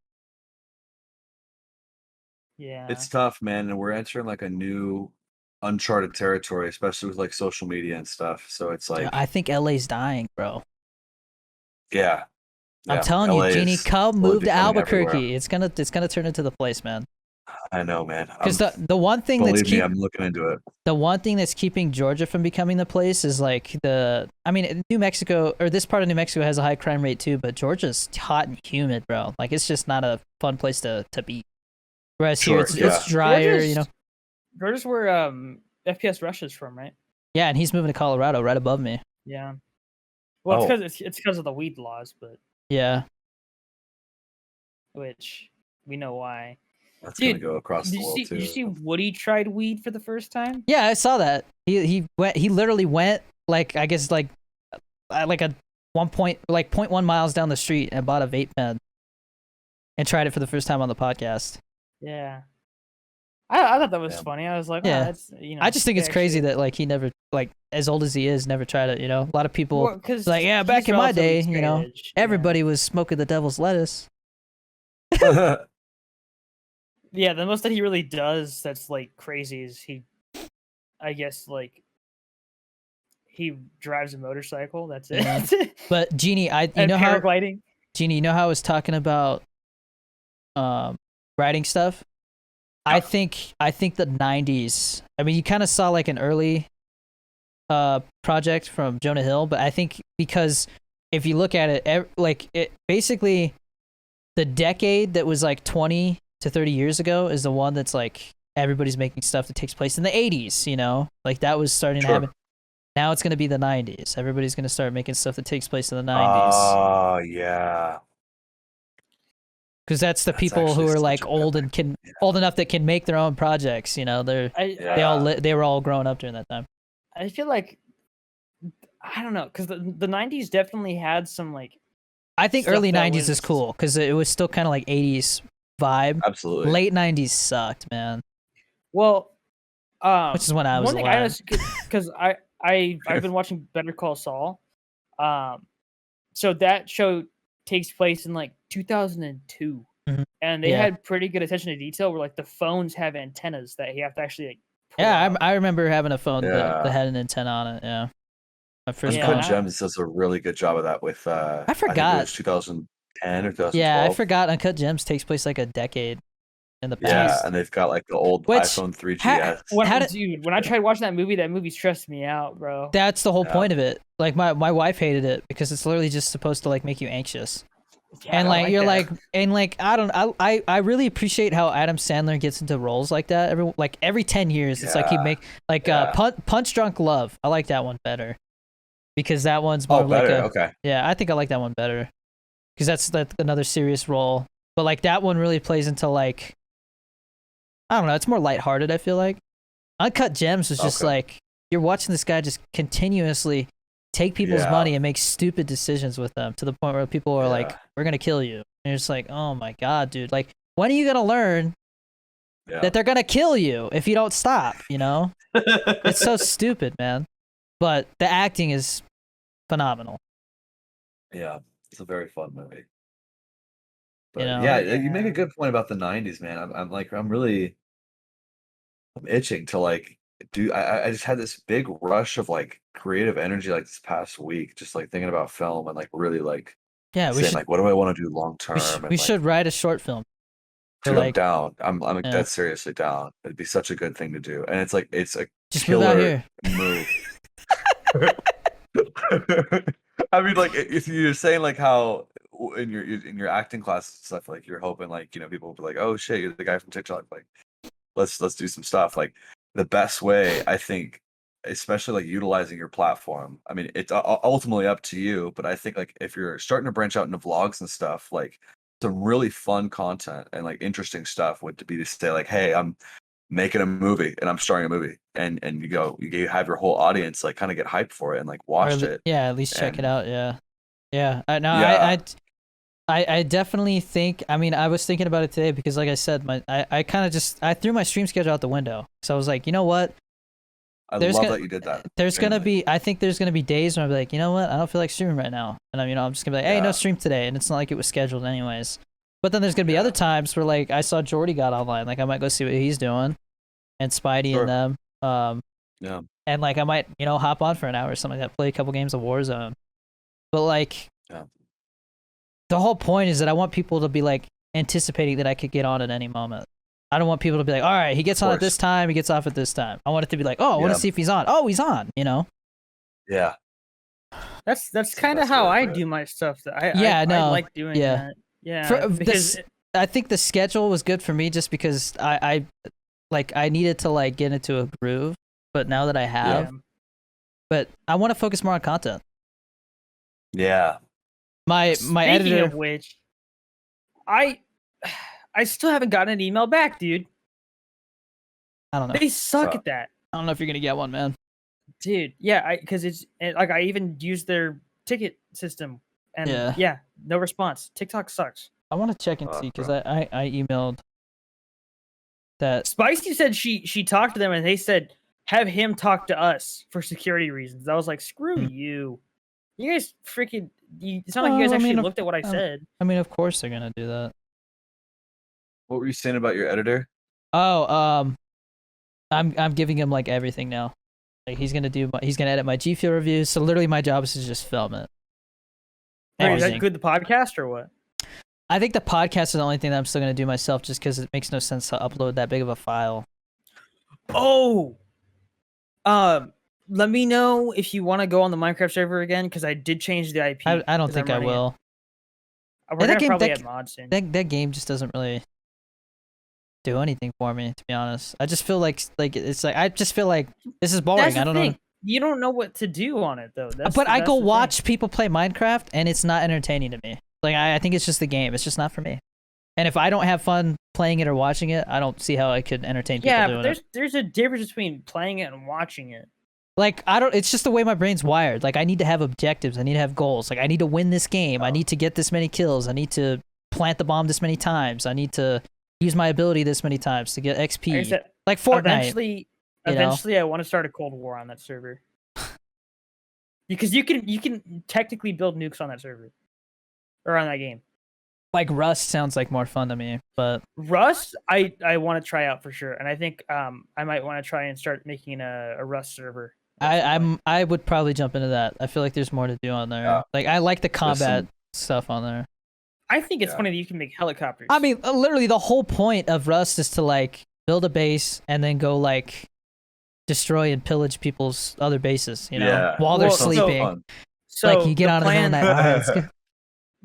Yeah. it's tough, man, and we're entering like a new uncharted territory, especially with like social media and stuff. So it's Dude, like, I think LA's dying, bro. yeah, I'm yeah. telling LA you, Genie, is come slowly move to becoming everywhere. Albuquerque. It's gonna turn into the place, man. I know, man. Because the one thing that's Believe me, I'm looking into it. the one thing that's keeping Georgia from becoming the place is like I mean, New Mexico, or this part of New Mexico has a high crime rate too, but Georgia's hot and humid, bro. Like, it's just not a fun place to be. Whereas here it's drier, you know. Georgia's where FPS Russia's from, right? Yeah, and he's moving to Colorado, right above me. Yeah. Well, it's because of the weed laws, but Yeah. which we know why. That's Dude, gonna go across the world too. Did you see Woody tried weed for the first time? Yeah, I saw that. He literally went, like, I guess like a 0.1 miles down the street and bought a vape pen and tried it for the first time on the podcast. Yeah. I thought that was funny. I was like, yeah, that's, you know. I just think it's crazy that like he never, like, as old as he is, never tried it. You know, a lot of people like, yeah, back in my day, you know, everybody was smoking the devil's lettuce. Yeah, the most that he really does that's like crazy is I guess like he drives a motorcycle. That's it. Yeah. But Genie, you know how Genie, you know how I was talking about writing stuff. I think the 90s. I mean, you kind of saw like an early project from Jonah Hill, but I think because if you look at it, like it basically the decade that was like 20 to 30 years ago is the one that's like everybody's making stuff that takes place in the 80s, you know? Like that was starting to happen. Now it's going to be the 90s. Everybody's going to start making stuff that takes place in the 90s. Oh, yeah. Because that's the people who are like old enough that can make their own projects, you know? They were all growing up during that time. I feel like I don't know, cuz the 90s definitely had some like I think early 90s is cool cuz it was still kind of like 80s vibe. Absolutely. Late 90s sucked, man. Well, which is when I was one thing I noticed, cuz I've been watching Better Call Saul. So that show takes place in like 2002. Mm-hmm. And they had pretty good attention to detail where like the phones have antennas that you have to actually like I remember having a phone that had an antenna on it. Yeah. Uncut Gems does a really good job of that with I forgot. I think it was 2010 or 2012. Yeah, I forgot Uncut Gems takes place like a decade in the past. Yeah, and they've got like the old iPhone 3GS. When I tried watching that movie stressed me out, bro. That's the whole point of it. Like my wife hated it because it's literally just supposed to like make you anxious. Yeah, and like you're like, and like I really appreciate how Adam Sandler gets into roles like that. Every 10 years, it's like he make like Punch Drunk Love. I like that one better because that one's more yeah. I think I like that one better because that's another serious role. But like that one really plays into like, I don't know, it's more lighthearted. I feel like Uncut Gems was just like you're watching this guy just continuously take people's money and make stupid decisions with them to the point where people are like, we're gonna kill you. And you're just like, oh my god, dude, like when are you gonna learn that they're gonna kill you if you don't stop, you know? It's so stupid, man. But the acting is phenomenal. Yeah, it's a very fun movie. But you know, you make a good point about the 90s, man. I'm itching to like I just had this big rush of like creative energy like this past week, just like thinking about film and like really like like what do I want to do long term? We should write a short film. Dude, I'm down. I'm dead seriously down. It'd be such a good thing to do, and it's a just killer move. I mean, like if you're saying like how in your acting class and stuff, like you're hoping like, you know, people will be like, oh shit, you're the guy from TikTok, like let's do some stuff. Like the best way, I think, especially like utilizing your platform, I mean, it's ultimately up to you, but I think like if you're starting to branch out into vlogs and stuff, like some really fun content and like interesting stuff would be to say like, hey, I'm making a movie and I'm starring a movie, and you have your whole audience like kind of get hyped for it and like watch it. Yeah, at least check it out. Yeah. I definitely think. I mean, I was thinking about it today because, like I said, I kind of just I threw my stream schedule out the window. So I was like, you know what? I love that you did that. There's gonna be. I think there's gonna be days when I'll be like, you know what? I don't feel like streaming right now, and I'm just gonna be like, hey, no stream today, and it's not like it was scheduled anyways. But then there's gonna be other times where like I saw Jordy got online, like I might go see what he's doing, and Spidey and them. Yeah. And like I might hop on for an hour or something like that, play a couple games of Warzone. But like. Yeah. The whole point is that I want people to be like anticipating that I could get on at any moment. I don't want people to be like, all right, he gets on at this time, he gets off at this time. I want it to be like, oh, I want to see if he's on. Oh, he's on, Yeah. That's kind of how I do my stuff. I like doing that. Yeah. Because I think the schedule was good for me just because I needed to like get into a groove, but now that I have, but I want to focus more on content. Yeah. My editor of which I still haven't gotten an email back, dude. I don't know. They suck at that. I don't know if you're gonna get one, man. Dude, yeah, because it's like I even used their ticket system, and no response. TikTok sucks. I want to check and see because I emailed that. Spicy said she talked to them and they said have him talk to us for security reasons. I was like, screw you. You guys freaking. It's not like you guys actually looked at what I said. I mean, of course they're gonna do that. What were you saying about your editor? Oh, I'm giving him like everything now. Like he's gonna edit my G Fuel reviews. So literally, my job is to just film it. Is that good? The podcast or what? I think the podcast is the only thing that I'm still gonna do myself, just because it makes no sense to upload that big of a file. Oh, let me know if you want to go on the Minecraft server again, because I did change the IP. I don't think I will. We're gonna probably add mods soon. That game just doesn't really do anything for me, to be honest. I just feel like I just feel like this is boring. I don't know. You don't know what to do on it though. But I go watch people play Minecraft, and it's not entertaining to me. Like I think it's just the game. It's just not for me. And if I don't have fun playing it or watching it, I don't see how I could entertain people doing it. Yeah, but there's a difference between playing it and watching it. Like it's just the way my brain's wired. Like I need to have objectives. I need to have goals. Like I need to win this game. I need to get this many kills. I need to plant the bomb this many times. I need to use my ability this many times to get XP. Like Fortnite. Eventually I want to start a Cold War on that server. Because you can technically build nukes on that server. Or on that game. Like Rust sounds like more fun to me, but Rust I want to try out for sure. And I think I might want to try and start making a Rust server. I would probably jump into that. I feel like there's more to do on there. Like I like the combat stuff on there. I think it's funny that you can make helicopters. I mean, literally the whole point of Rust is to like build a base and then go like destroy and pillage people's other bases, while they're sleeping. So like you get on a night.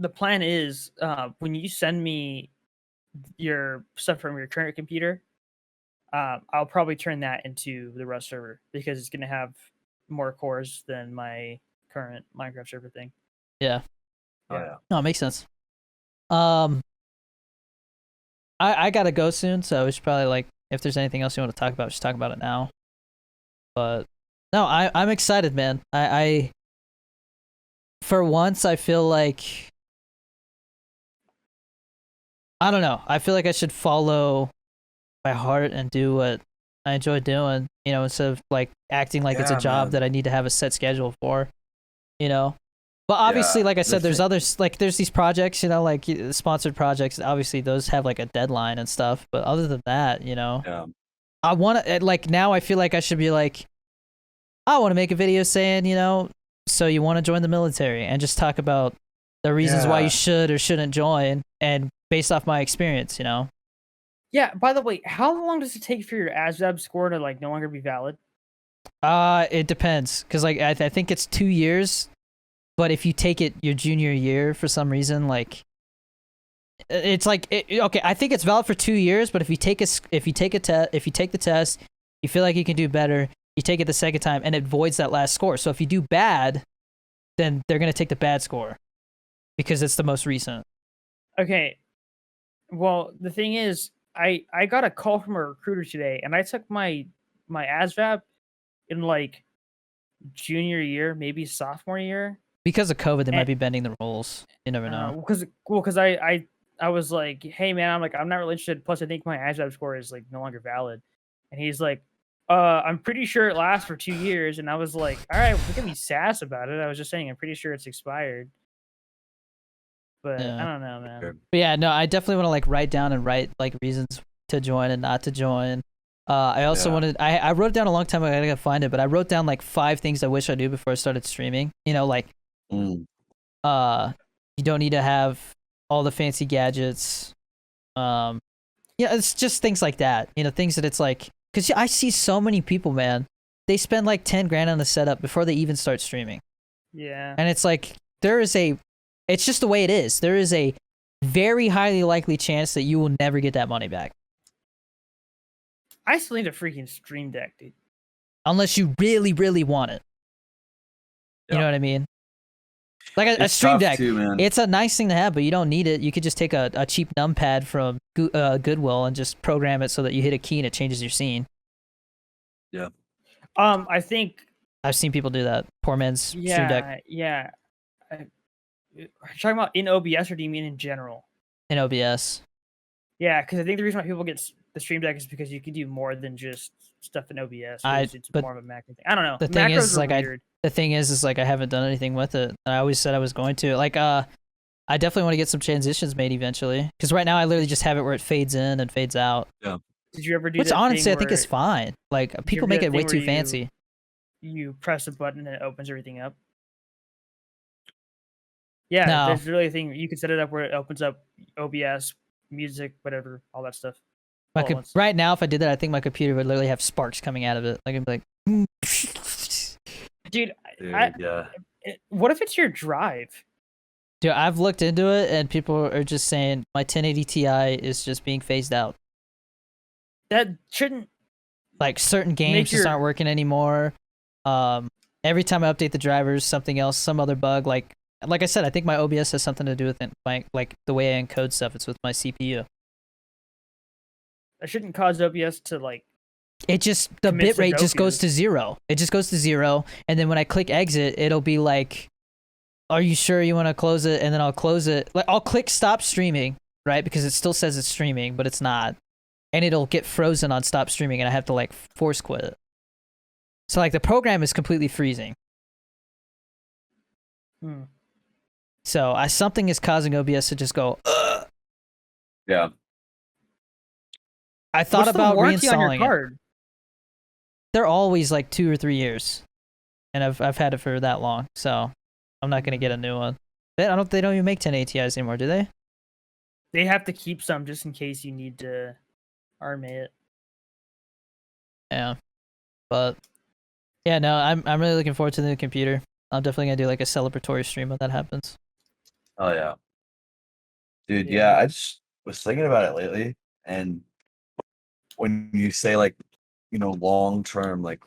The plan is when you send me your stuff from your current computer, I'll probably turn that into the Rust server because it's going to have more cores than my current Minecraft server thing. Yeah. No, it makes sense. I gotta go soon, so we should probably like if there's anything else you want to talk about, we should talk about it now. But no, I'm excited, man. I for once I feel like I don't know. I feel like I should follow my heart and do what I enjoy doing, instead of like acting like it's a job that I need to have a set schedule for, But obviously, like I said, there's others, like there's these projects, like sponsored projects. Obviously, those have like a deadline and stuff. But other than that, I want to like now. I feel like I should be like, I want to make a video saying, so you want to join the military and just talk about the reasons why you should or shouldn't join, and based off my experience, Yeah. By the way, how long does it take for your ASVAB score to like no longer be valid? It depends, because like I think it's 2 years. But if you take it your junior year for some reason, like it's like okay, I think it's valid for 2 years. But if you take the test, you feel like you can do better. You take it the second time, and it voids that last score. So if you do bad, then they're gonna take the bad score because it's the most recent. Okay. Well, the thing is, I got a call from a recruiter today, and I took my ASVAB in like junior year, maybe sophomore year. Because of COVID, they And- might be bending the rules. You never know. Because I was like, hey man, I'm not really interested. Plus, I think my ASVAB score is like no longer valid. And he's like, I'm pretty sure it lasts for 2 years. And I was like, all right, we can be sass about it. I was just saying, I'm pretty sure it's expired. But Yeah. I don't know, man. But yeah, no, I definitely want to like write down and write like reasons to join and not to join. I also wanted, I wrote down a long time ago, I gotta find it, but I wrote down like 5 things I wish I knew before I started streaming. You know, like, you don't need to have all the fancy gadgets. Yeah, it's just things like that. You know, things that it's like, because I see so many people, man, they spend like 10 grand on the setup before they even start streaming. Yeah. And it's like, it's just the way it is. There is a very highly likely chance that you will never get that money back. I still need a freaking stream deck, dude. Unless you really, really want it. You know what I mean? Like a It's stream tough deck, too, man. it's a nice thing to have, but you don't need it. You could just take a cheap numpad from Goodwill and just program it so that you hit a key and it changes your scene. Yeah. I think I've seen people do that. Poor man's stream deck Yeah. Are you talking about in OBS or do you mean in general? in OBS. Yeah, because I think the reason why people get the stream deck is because you can do more than just stuff in OBS. It's but more of a macro thing. I don't know. The thing Macros is, are like, weird. the thing is like I haven't done anything with it. And I always said I was going to. Like, I definitely want to get some transitions made eventually. Because right now I literally just have it where it fades in and fades out. Yeah. Did you ever do Which that honestly thing I think is where fine. Like, you people ever make do it that way thing too where fancy. You press a button and it opens everything up? Yeah, No. there's really a thing. You can set it up where it opens up OBS, music, whatever, all that stuff. Right now, if I did that, I think my computer would literally have sparks coming out of it. Like, I'd be like, Dude, yeah. What if it's your drive? Dude, I've looked into it, and people are just saying my 1080 Ti is just being phased out. That shouldn't. Like, certain games just aren't working anymore. Every time I update the drivers, something else, some other bug. Like I said, I think my OBS has something to do with it. Like the way I encode stuff, it's with my CPU. That shouldn't cause OBS to like. It just, the bitrate just goes to 0. It just goes to 0, and then when I click exit, it'll be like, are you sure you want to close it? And then I'll close it. Like, I'll click stop streaming, right? Because it still says it's streaming, but it's not. And it'll get frozen on stop streaming, and I have to like force quit it. So like the program is completely freezing. So something is causing OBS to just go, ugh. Yeah. I thought about reinstalling on your card? it. They're always like 2 or 3 years, and I've had it for that long, so I'm not gonna get a new one. They don't even make 10 ATIs anymore, do they? They have to keep some just in case you need to arm it. Yeah, but yeah, no, I'm really looking forward to the new computer. I'm definitely gonna do like a celebratory stream when that happens. Oh yeah. Dude, yeah, I just was thinking about it lately, and when you say like, long term, like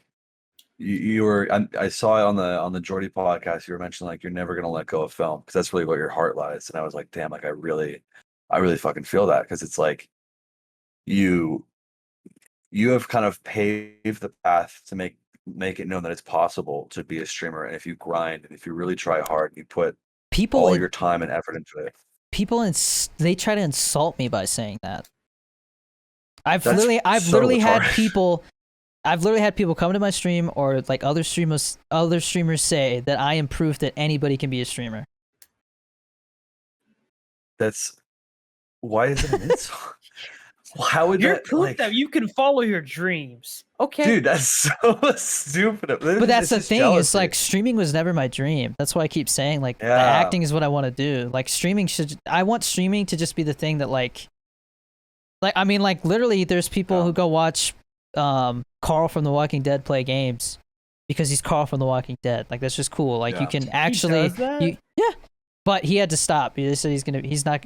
you were, I saw it on the Jordy podcast. You were mentioning like you're never gonna let go of film because that's really what your heart lies. And I was like, damn, like I really fucking feel that because it's like you have kind of paved the path to make it known that it's possible to be a streamer, and if you grind and if you really try hard and you put all your time and effort into it. They try to insult me by saying that. I've literally had people come to my stream or like other streamers say that I am proof that anybody can be a streamer. Why is it an insult? How would You're that, proof that you can follow your dreams. Okay, dude, that's so stupid. But that's the thing. Jealousy. It's like streaming was never my dream. That's why I keep saying like the acting is what I want to do. Like I want streaming to just be the thing that like I mean like literally there's people who go watch Carl from The Walking Dead play games because he's Carl from The Walking Dead. Like that's just cool. Like you can actually But he had to stop. He said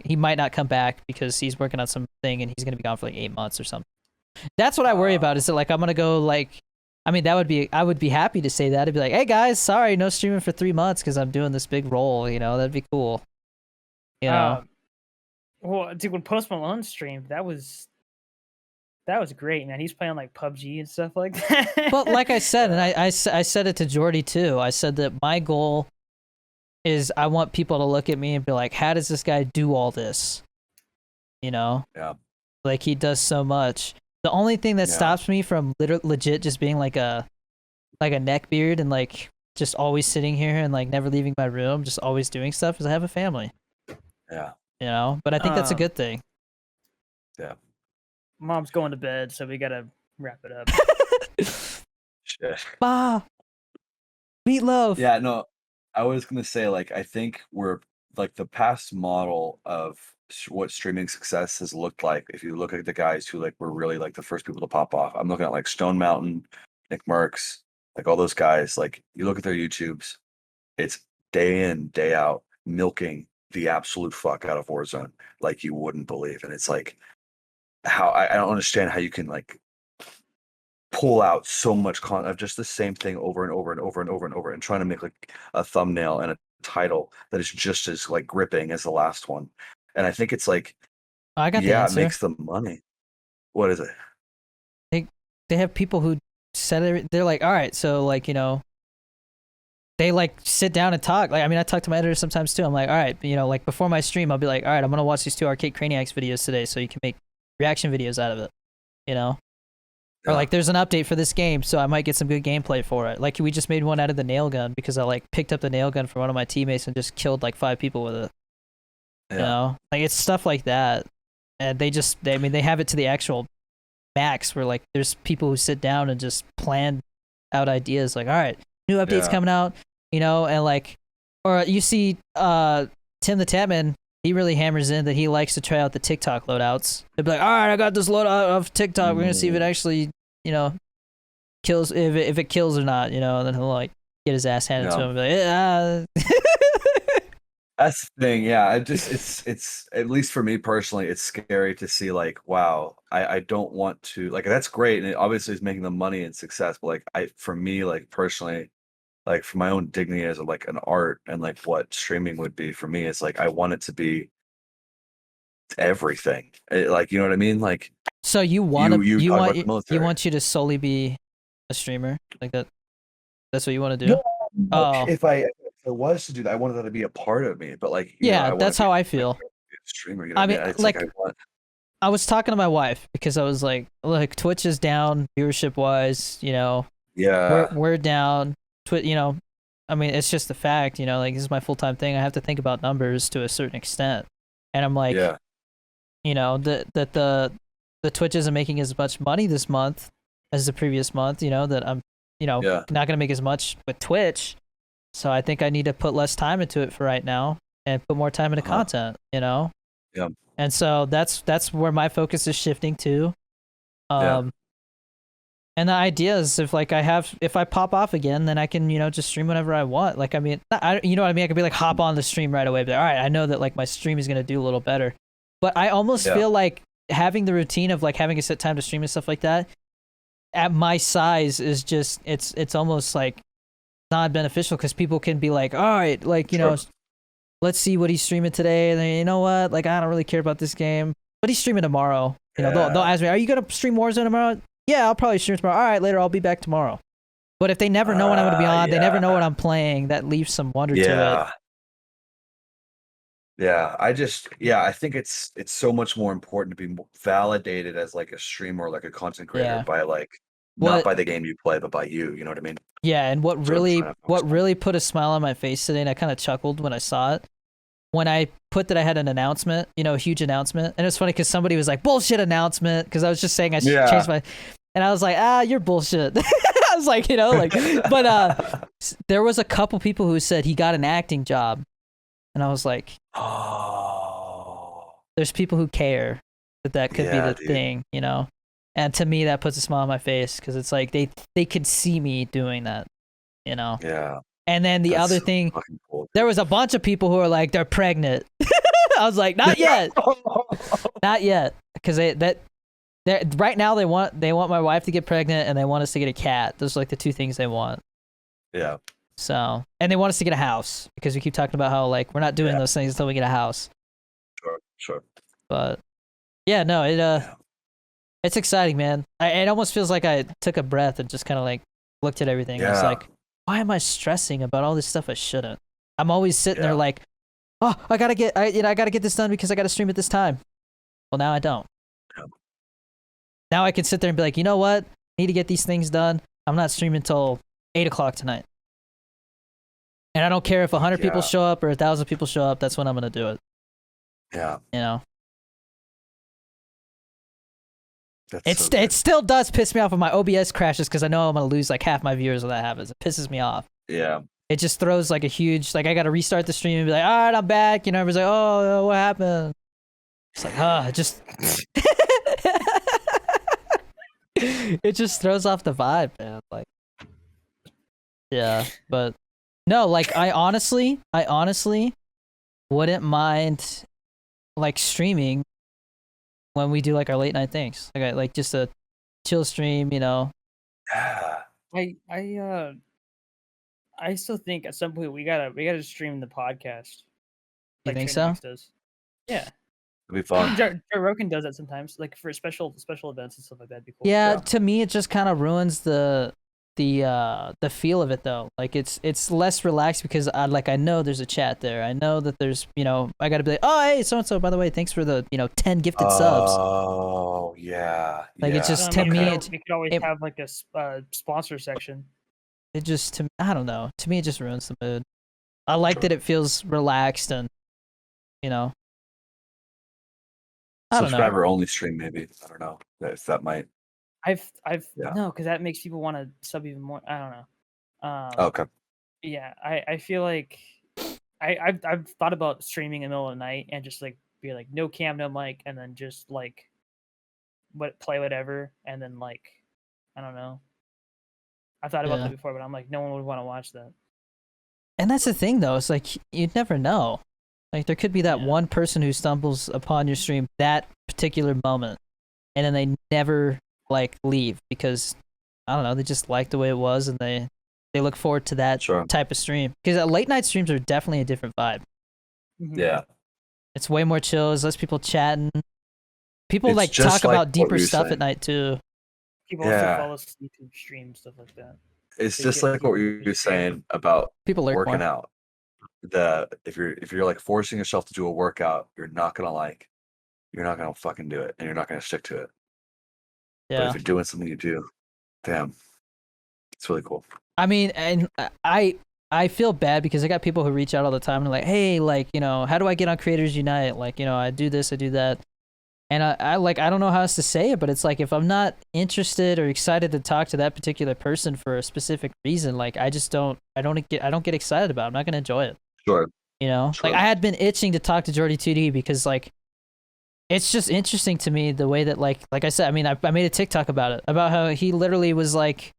he might not come back because he's working on something and he's gonna be gone for like 8 months or something. That's what I worry about. Is that like I'm gonna go like, I mean I would be happy to say that. I'd be like, hey guys, sorry, no streaming for 3 months because I'm doing this big role. That'd be cool. Well, dude, when Post Malone streamed, that was great, man. He's playing like PUBG and stuff like that. But like I said, and I said it to Jordy too. I said that my goal is I want people to look at me and be like, how does this guy do all this? You know? Yeah. Like, he does so much. The only thing that stops me from legit just being like a neck beard and like just always sitting here and like never leaving my room, just always doing stuff, is I have a family. Yeah. You know? But I think that's a good thing. Yeah. Mom's going to bed, so we gotta wrap it up. Shit. Bah! Meatloaf! Yeah, no, I was gonna say, like, I think we're like the past model of what streaming success has looked like. If you look at the guys who like were really like the first people to pop off, I'm looking at like Stone Mountain, Nick Merckx, like all those guys. Like, you look at their YouTubes, it's day in, day out, milking the absolute fuck out of Warzone, like you wouldn't believe. And it's like, how I don't understand how you can like pull out so much content of just the same thing over and over and over and over and over, and trying to make like a thumbnail and a title that is just as like gripping as the last one. And I think it's like, I got the answer. It makes them money. What is it? They have people who said it. They're like, all right, so like, you know, they like sit down and talk. Like, I mean, I talk to my editor sometimes too. I'm like, all right, you know, like before my stream, I'll be like, all right, I'm gonna watch these 2 Arcade Craniacs videos today, so you can make reaction videos out of it, you know. Or like, there's an update for this game, so I might get some good gameplay for it. Like, we just made one out of the nail gun because I like picked up the nail gun from one of my teammates and just killed like 5 people with it. You know, like it's stuff like that, and they have it to the actual max where like there's people who sit down and just plan out ideas. Like, all right, new updates coming out, you know, and like, or you see, Tim the Tatman. He really hammers in that he likes to try out the TikTok loadouts. He'll be like, all right, I got this loadout of TikTok. We're going to see if it actually, you know, kills, if it kills or not, you know, and then he'll like get his ass handed to him and be like, yeah. That's the thing. Yeah. It's at least for me personally, it's scary to see like, wow, I don't want to, like, that's great. And it obviously is making them money and success. But like, for me, like personally, like for my own dignity as like an art and like what streaming would be for me, it's like I want it to be everything. Like, you know what I mean? Like, so you want you to solely be a streamer like that? That's what you want to do? No, if I was to do that, I wanted that to be a part of me. But like, that's how I feel. Like, streamer, you know I mean, it's like I was talking to my wife because I was like Twitch is down viewership wise, you know. Yeah, we're down. You know, I mean, it's just the fact, you know, like this is my full-time thing. I have to think about numbers to a certain extent. And I'm like, you know, that the Twitch isn't making as much money this month as the previous month, you know, that I'm, you know, not going to make as much with Twitch. So I think I need to put less time into it for right now and put more time into content, you know? Yeah. And so that's where my focus is shifting to. And the idea is if I pop off again, then I can, you know, just stream whenever I want. Like, I mean, you know what I mean? I could be like, hop on the stream right away. But all right, I know that like my stream is going to do a little better. But I almost feel like having the routine of like having a set time to stream and stuff like that at my size is just, it's almost like not beneficial because people can be like, all right, like, you know, let's see what he's streaming today. And then, you know what? Like, I don't really care about this game, but he's streaming tomorrow. You know, they'll ask me, are you going to stream Warzone tomorrow? Yeah, I'll probably stream tomorrow. All right, later, I'll be back tomorrow. But if they never know when I'm going to be on, they never know what I'm playing, that leaves some wonder to it. Yeah, I think it's so much more important to be validated as like a streamer or like a content creator by like, not by the game you play, but by you know what I mean? Yeah, and what really put a smile on my face today, and I kind of chuckled when I saw it, when I put that I had an announcement, you know, a huge announcement. And it's funny because somebody was like, bullshit announcement, because I was just saying I should change my, and I was like, you're bullshit. I was like, you know, like, but there was a couple people who said he got an acting job. And I was like, there's people who care that could be the thing, you know? And to me, that puts a smile on my face because it's like they could see me doing that, you know? Yeah. And then the other thing, cool, there was a bunch of people who were like, they're pregnant. I was like, not yet. Not yet. Because right now they want my wife to get pregnant and they want us to get a cat. Those are like the 2 things they want. Yeah. So, and they want us to get a house because we keep talking about how like we're not doing those things until we get a house. Sure. But yeah, no, it's exciting, man. It almost feels like I took a breath and just kind of like looked at everything. I was like, why am I stressing about all this stuff I shouldn't? I'm always sitting there like, oh, I gotta get this done because I gotta stream at this time. Well, now I don't. Yeah. Now I can sit there and be like, you know what? I need to get these things done. I'm not streaming until 8 o'clock tonight. And I don't care if 100 people show up or 1,000 people show up. That's when I'm gonna do it. Yeah. You know. That's it still does piss me off when my OBS crashes because I know I'm gonna lose like half my viewers when that happens. It pisses me off. Yeah. It just throws like a huge like I gotta restart the stream and be like, all right, I'm back. You know, everyone's like, oh, what happened? It's like, just it just throws off the vibe, man. Like, yeah, but no, like I honestly wouldn't mind like streaming when we do like our late night things, like just a chill stream, you know. Yeah. I still think at some point we gotta stream the podcast. You think so? Does. Yeah. It'd be fun. Joe Rogan does that sometimes, like for special events and stuff like that. It'd be cool. Yeah, to me it just kind of ruins the feel of it though. Like it's less relaxed because I know there's a chat there. I know that there's, you know, I gotta be like, oh hey, so and so, by the way, thanks for the 10 gifted subs. Oh yeah. Like it's just to me we could always have like a sponsor section. It just I don't know. To me it just ruins the mood. I like that it feels relaxed and, you know. I don't know. Subscriber only stream maybe. I don't know if that might. No, because that makes people want to sub even more. I don't know. Okay. Yeah, I feel like I've thought about streaming in the middle of the night and just like be like no cam, no mic, and then just like play whatever, and then like I don't know. I thought about that before, but I'm like no one would want to watch that. And that's the thing though. It's like you'd never know. Like there could be that one person who stumbles upon your stream that particular moment, and then they never like leave because I don't know, they just like the way it was and they look forward to that type of stream. Because late night streams are definitely a different vibe. Mm-hmm. Yeah. It's way more chill, there's less people chatting. People like talk about deeper stuff at night too. People also fall asleep to stream, stuff like that. It's just like what you were saying about people working out. If you're like forcing yourself to do a workout, you're not gonna fucking do it and you're not gonna stick to it. Yeah. But if you're doing something you do, damn, it's really cool. I mean, and I feel bad because I got people who reach out all the time and they're like, hey, like, you know, how do I get on Creators Unite? Like, you know, I do this, I do that. And I don't know how else to say it, but it's like if I'm not interested or excited to talk to that particular person for a specific reason, like I don't get excited about it. I'm not gonna enjoy it. Sure. You know? Sure. Like I had been itching to talk to Jordy 2D because like it's just interesting to me the way that like I said, I mean I made a TikTok about it, about how he literally was like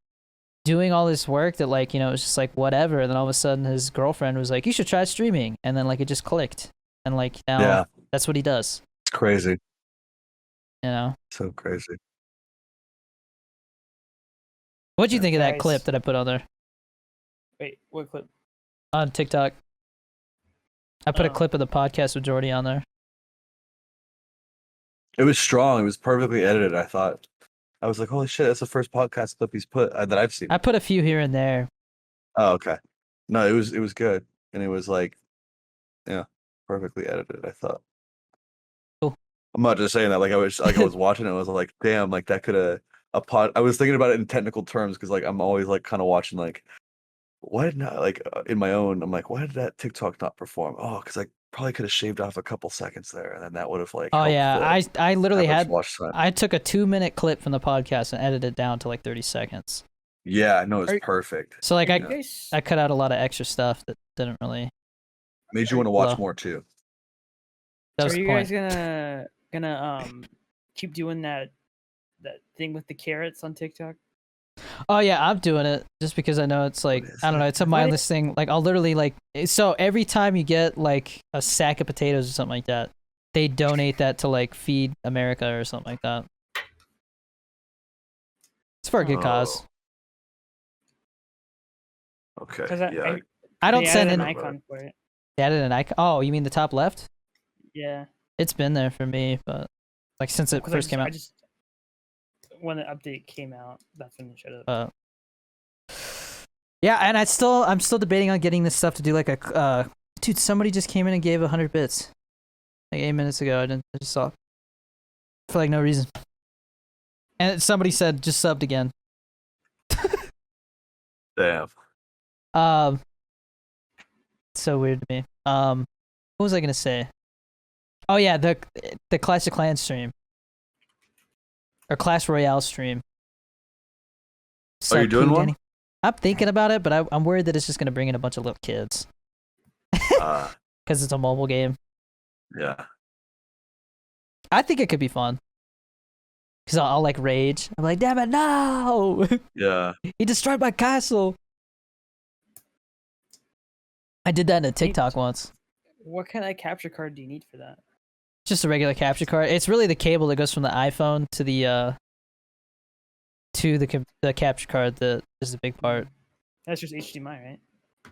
doing all this work that like, you know, it was just like whatever, and then all of a sudden his girlfriend was like, you should try streaming, and then like it just clicked. And like now that's what he does. It's crazy. You know? So crazy. What'd you think of that clip that I put on there? Wait, what clip? On TikTok. I put a clip of the podcast with Jordy on there. It was strong. It was perfectly edited, I thought. I was like, holy shit, that's the first podcast clip he's put that I've seen. I put a few here and there. Oh, okay. No, it was good. And it was like, yeah, perfectly edited, I thought. Cool. I'm not just saying that. Like I was watching it, I was like, damn, like that could have I was thinking about it in technical terms because like I'm always like kind of watching like why did not like in my own I'm like, why did that TikTok not perform? Oh, because I probably could have shaved off a couple seconds there and then that would have like oh yeah, I literally had watch time. I took a 2-minute clip from the podcast and edited it down to like 30 seconds. Yeah, no, it's perfect. So like I cut out a lot of extra stuff that didn't really made you want to watch more too. So are you guys gonna keep doing that thing with the carrots on TikTok? Oh yeah, I'm doing it just because I know it's like I don't know, it's a mindless thing. Like I'll literally like so every time you get like a sack of potatoes or something like that, they donate that to like Feed America or something like that. It's for a good cause. Okay. I don't send an icon for it. They added an icon. Oh, you mean the top left? Yeah. It's been there for me, but like since it first came out. When the update came out, that's when they showed up. Yeah, and I'm still debating on getting this stuff to do like a dude, somebody just came in and gave 100 bits like 8 minutes ago. I just saw for like no reason. And somebody said just subbed again. Damn. So weird to me. What was I gonna say? Oh yeah, the Clash of Clans stream. Or Clash Royale stream. Are you doing one? I'm thinking about it, but I'm worried that it's just gonna bring in a bunch of little kids. Because it's a mobile game. Yeah. I think it could be fun. Because I'll like rage. I'm like, damn it, no! Yeah. He destroyed my castle. I did that in a TikTok once. What kind of capture card do you need for that? Just a regular capture card. It's really the cable that goes from the iPhone to the capture card that is the big part. That's just HDMI, right?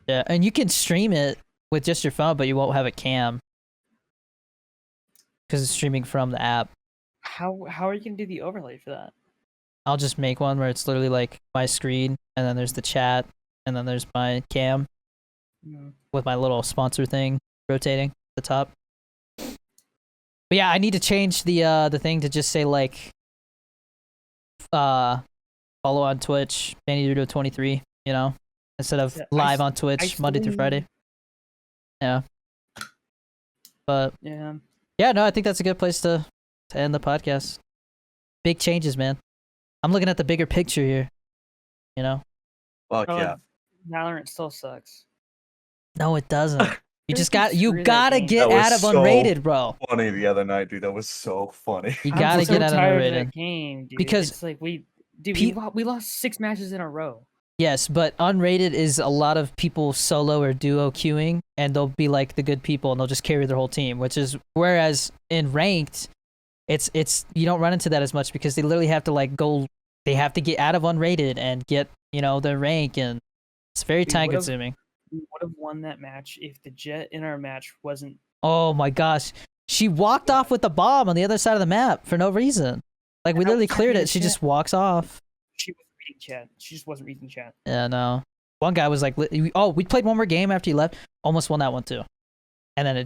Yeah, and you can stream it with just your phone, but you won't have a cam because it's streaming from the app. How are you gonna do the overlay for that? I'll just make one where it's literally like my screen, and then there's the chat, and then there's my cam with my little sponsor thing rotating at the top. But yeah, I need to change the thing to just say like follow on Twitch, Danny23, you know, instead of live on Twitch Monday through Friday. Yeah. But yeah, no, I think that's a good place to end the podcast. Big changes, man. I'm looking at the bigger picture here. You know? Fuck yeah. Valorant still sucks. No, it doesn't. You gotta get out of unrated, bro. Funny the other night, dude. That was so funny. You gotta get out of unrated. Game, dude. Because it's like we lost 6 matches in a row. Yes, but unrated is a lot of people solo or duo queuing, and they'll be like the good people, and they'll just carry their whole team. Whereas in ranked, it's you don't run into that as much because they literally have to like go. They have to get out of unrated and get their rank, and it's very time consuming. We would have won that match if the Jet in our match wasn't. Oh my gosh, she walked off with the bomb on the other side of the map for no reason. Like we literally cleared it. She just walks off. She was reading chat. She just wasn't reading chat. Yeah, no. One guy was like, "Oh, we played one more game after you left. Almost won that one too." And then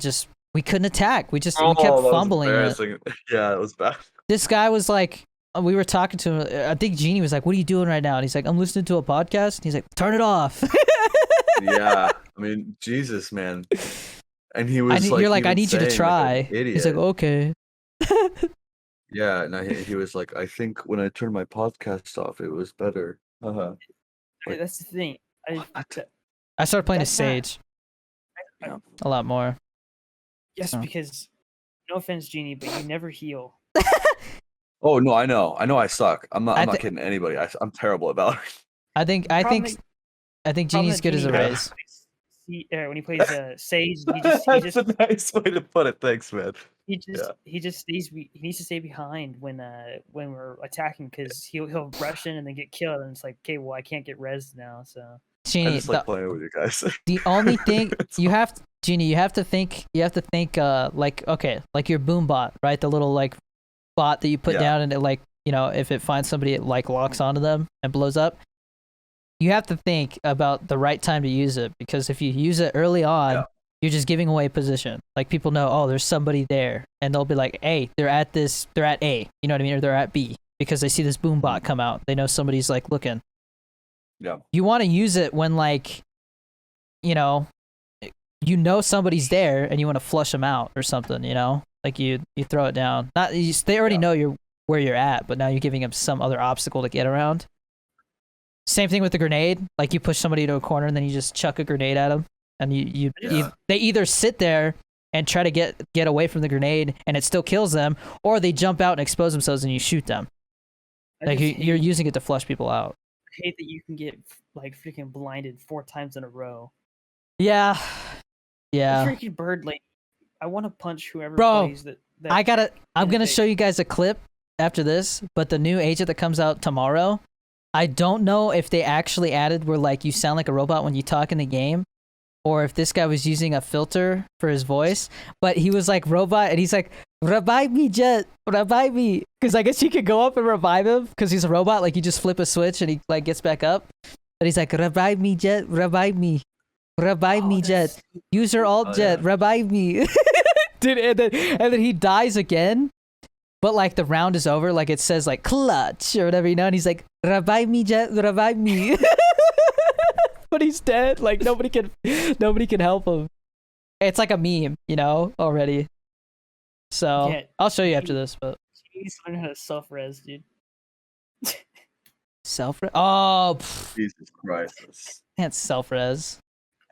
we couldn't attack. We kept fumbling it. Yeah, it was bad. This guy was like, we were talking to him. I think Genie was like, "What are you doing right now?" And he's like, "I'm listening to a podcast." And he's like, "Turn it off." Yeah, I mean, Jesus, man. And he was you're like, "I need you to try." Like idiot. He's like, "Okay." Yeah, and he was like, "I think when I turned my podcast off, it was better." Like, that's the thing. I started playing as Sage a lot more. Yes, because no offense, Genie, but you never heal. Oh no, I know I suck. I'm not kidding anybody. I'm terrible about it. I think Genie's good as a raise. When he plays Sage, That's a nice way to put it. Thanks, man. He just stays. He needs to stay behind when we're attacking because he'll rush in and then get killed, and it's like, okay, well, I can't get rezzed now, so. Genie, I just like playing with you guys. The only thing Genie, you have to think like, okay, like your boom bot, right? The little like bot that you put down, and it like, if it finds somebody, it like locks onto them and blows up. You have to think about the right time to use it, because if you use it early on, you're just giving away position. Like people know, oh, there's somebody there, and they'll be like, hey, they're at A, you know what I mean, or they're at B, because they see this boom bot come out. They know somebody's like looking. Yeah. You want to use it when like, somebody's there and you want to flush them out or something, like you throw it down. They already know where you're at, but now you're giving them some other obstacle to get around. Same thing with the grenade. Like you push somebody to a corner and then you just chuck a grenade at them, and they either sit there and try to get away from the grenade and it still kills them, or they jump out and expose themselves and you shoot them. Like you're using it to flush people out. I hate that you can get like freaking blinded 4 times in a row. Yeah. The freaking bird, like, I want to punch whoever plays that. I'm gonna show you guys a clip after this, but the new agent that comes out tomorrow, I don't know if they actually added where like you sound like a robot when you talk in the game, or if this guy was using a filter for his voice, but he was like robot, and he's like, revive me, Jet, revive me, because I guess you could go up and revive him because he's a robot. Like you just flip a switch and he like gets back up. And he's like, revive me, Jet, revive me. Revive me, Jet. Use your alt, Jet, revive me. Dude, and then he dies again. But like the round is over, like it says like clutch or whatever, you know, and he's like, revive me, Jet, revive me. But he's dead. Like nobody can help him. It's like a meme, you know, already. So yeah, I'll show you after this, but you need to learn how to self-res, dude. Self-res? Oh, Jesus Christ. Can't self-res.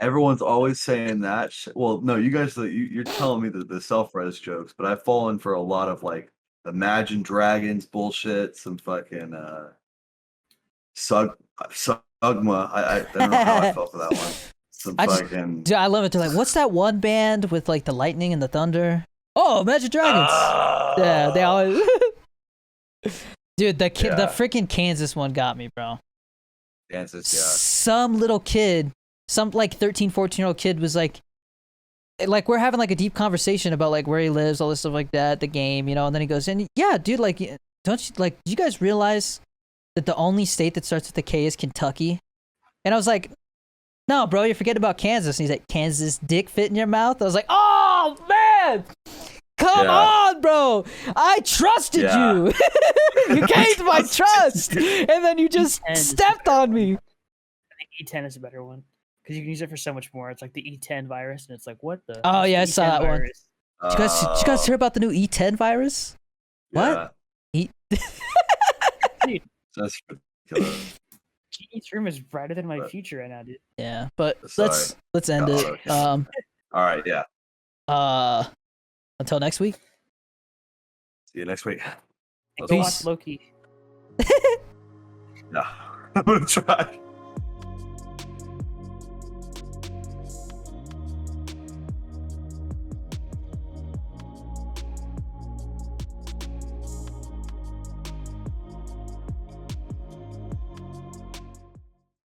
Everyone's always saying that. Well, no, you guys, you're telling me the self-res jokes, but I've fallen for a lot of like Imagine Dragons bullshit, some fucking Sugma. I don't know how I felt for that one. Dude, I love it. They're like, what's that one band with like the lightning and the thunder? Oh, Imagine Dragons. Yeah, they always. Dude, the freaking Kansas one got me, bro. Kansas, yeah. Some little kid, some like 13, 14-year-old kid was like we're having like a deep conversation about like where he lives, all this stuff like that, the game, you know, and then he goes, and yeah, dude, like, don't you like, do you guys realize that the only state that starts with a K is Kentucky? And I was like, no, bro, you're forgetting about Kansas. And he's like, Kansas dick fit in your mouth? I was like, oh, man! Come on, bro! I trusted you! You gained my trust! And then you just stepped on me! I think E10 is a better one. Because you can use it for so much more. It's like the E10 virus, and it's like, what the? Oh, yeah, I saw that virus? One. Did you guys hear about the new E10 virus? What? Dude, that's ridiculous. Genie's room is brighter than my future right now, dude. Yeah, but let's end it. Okay. All right, yeah. Until next week. See you next week. Go watch Loki. No, I'm gonna try.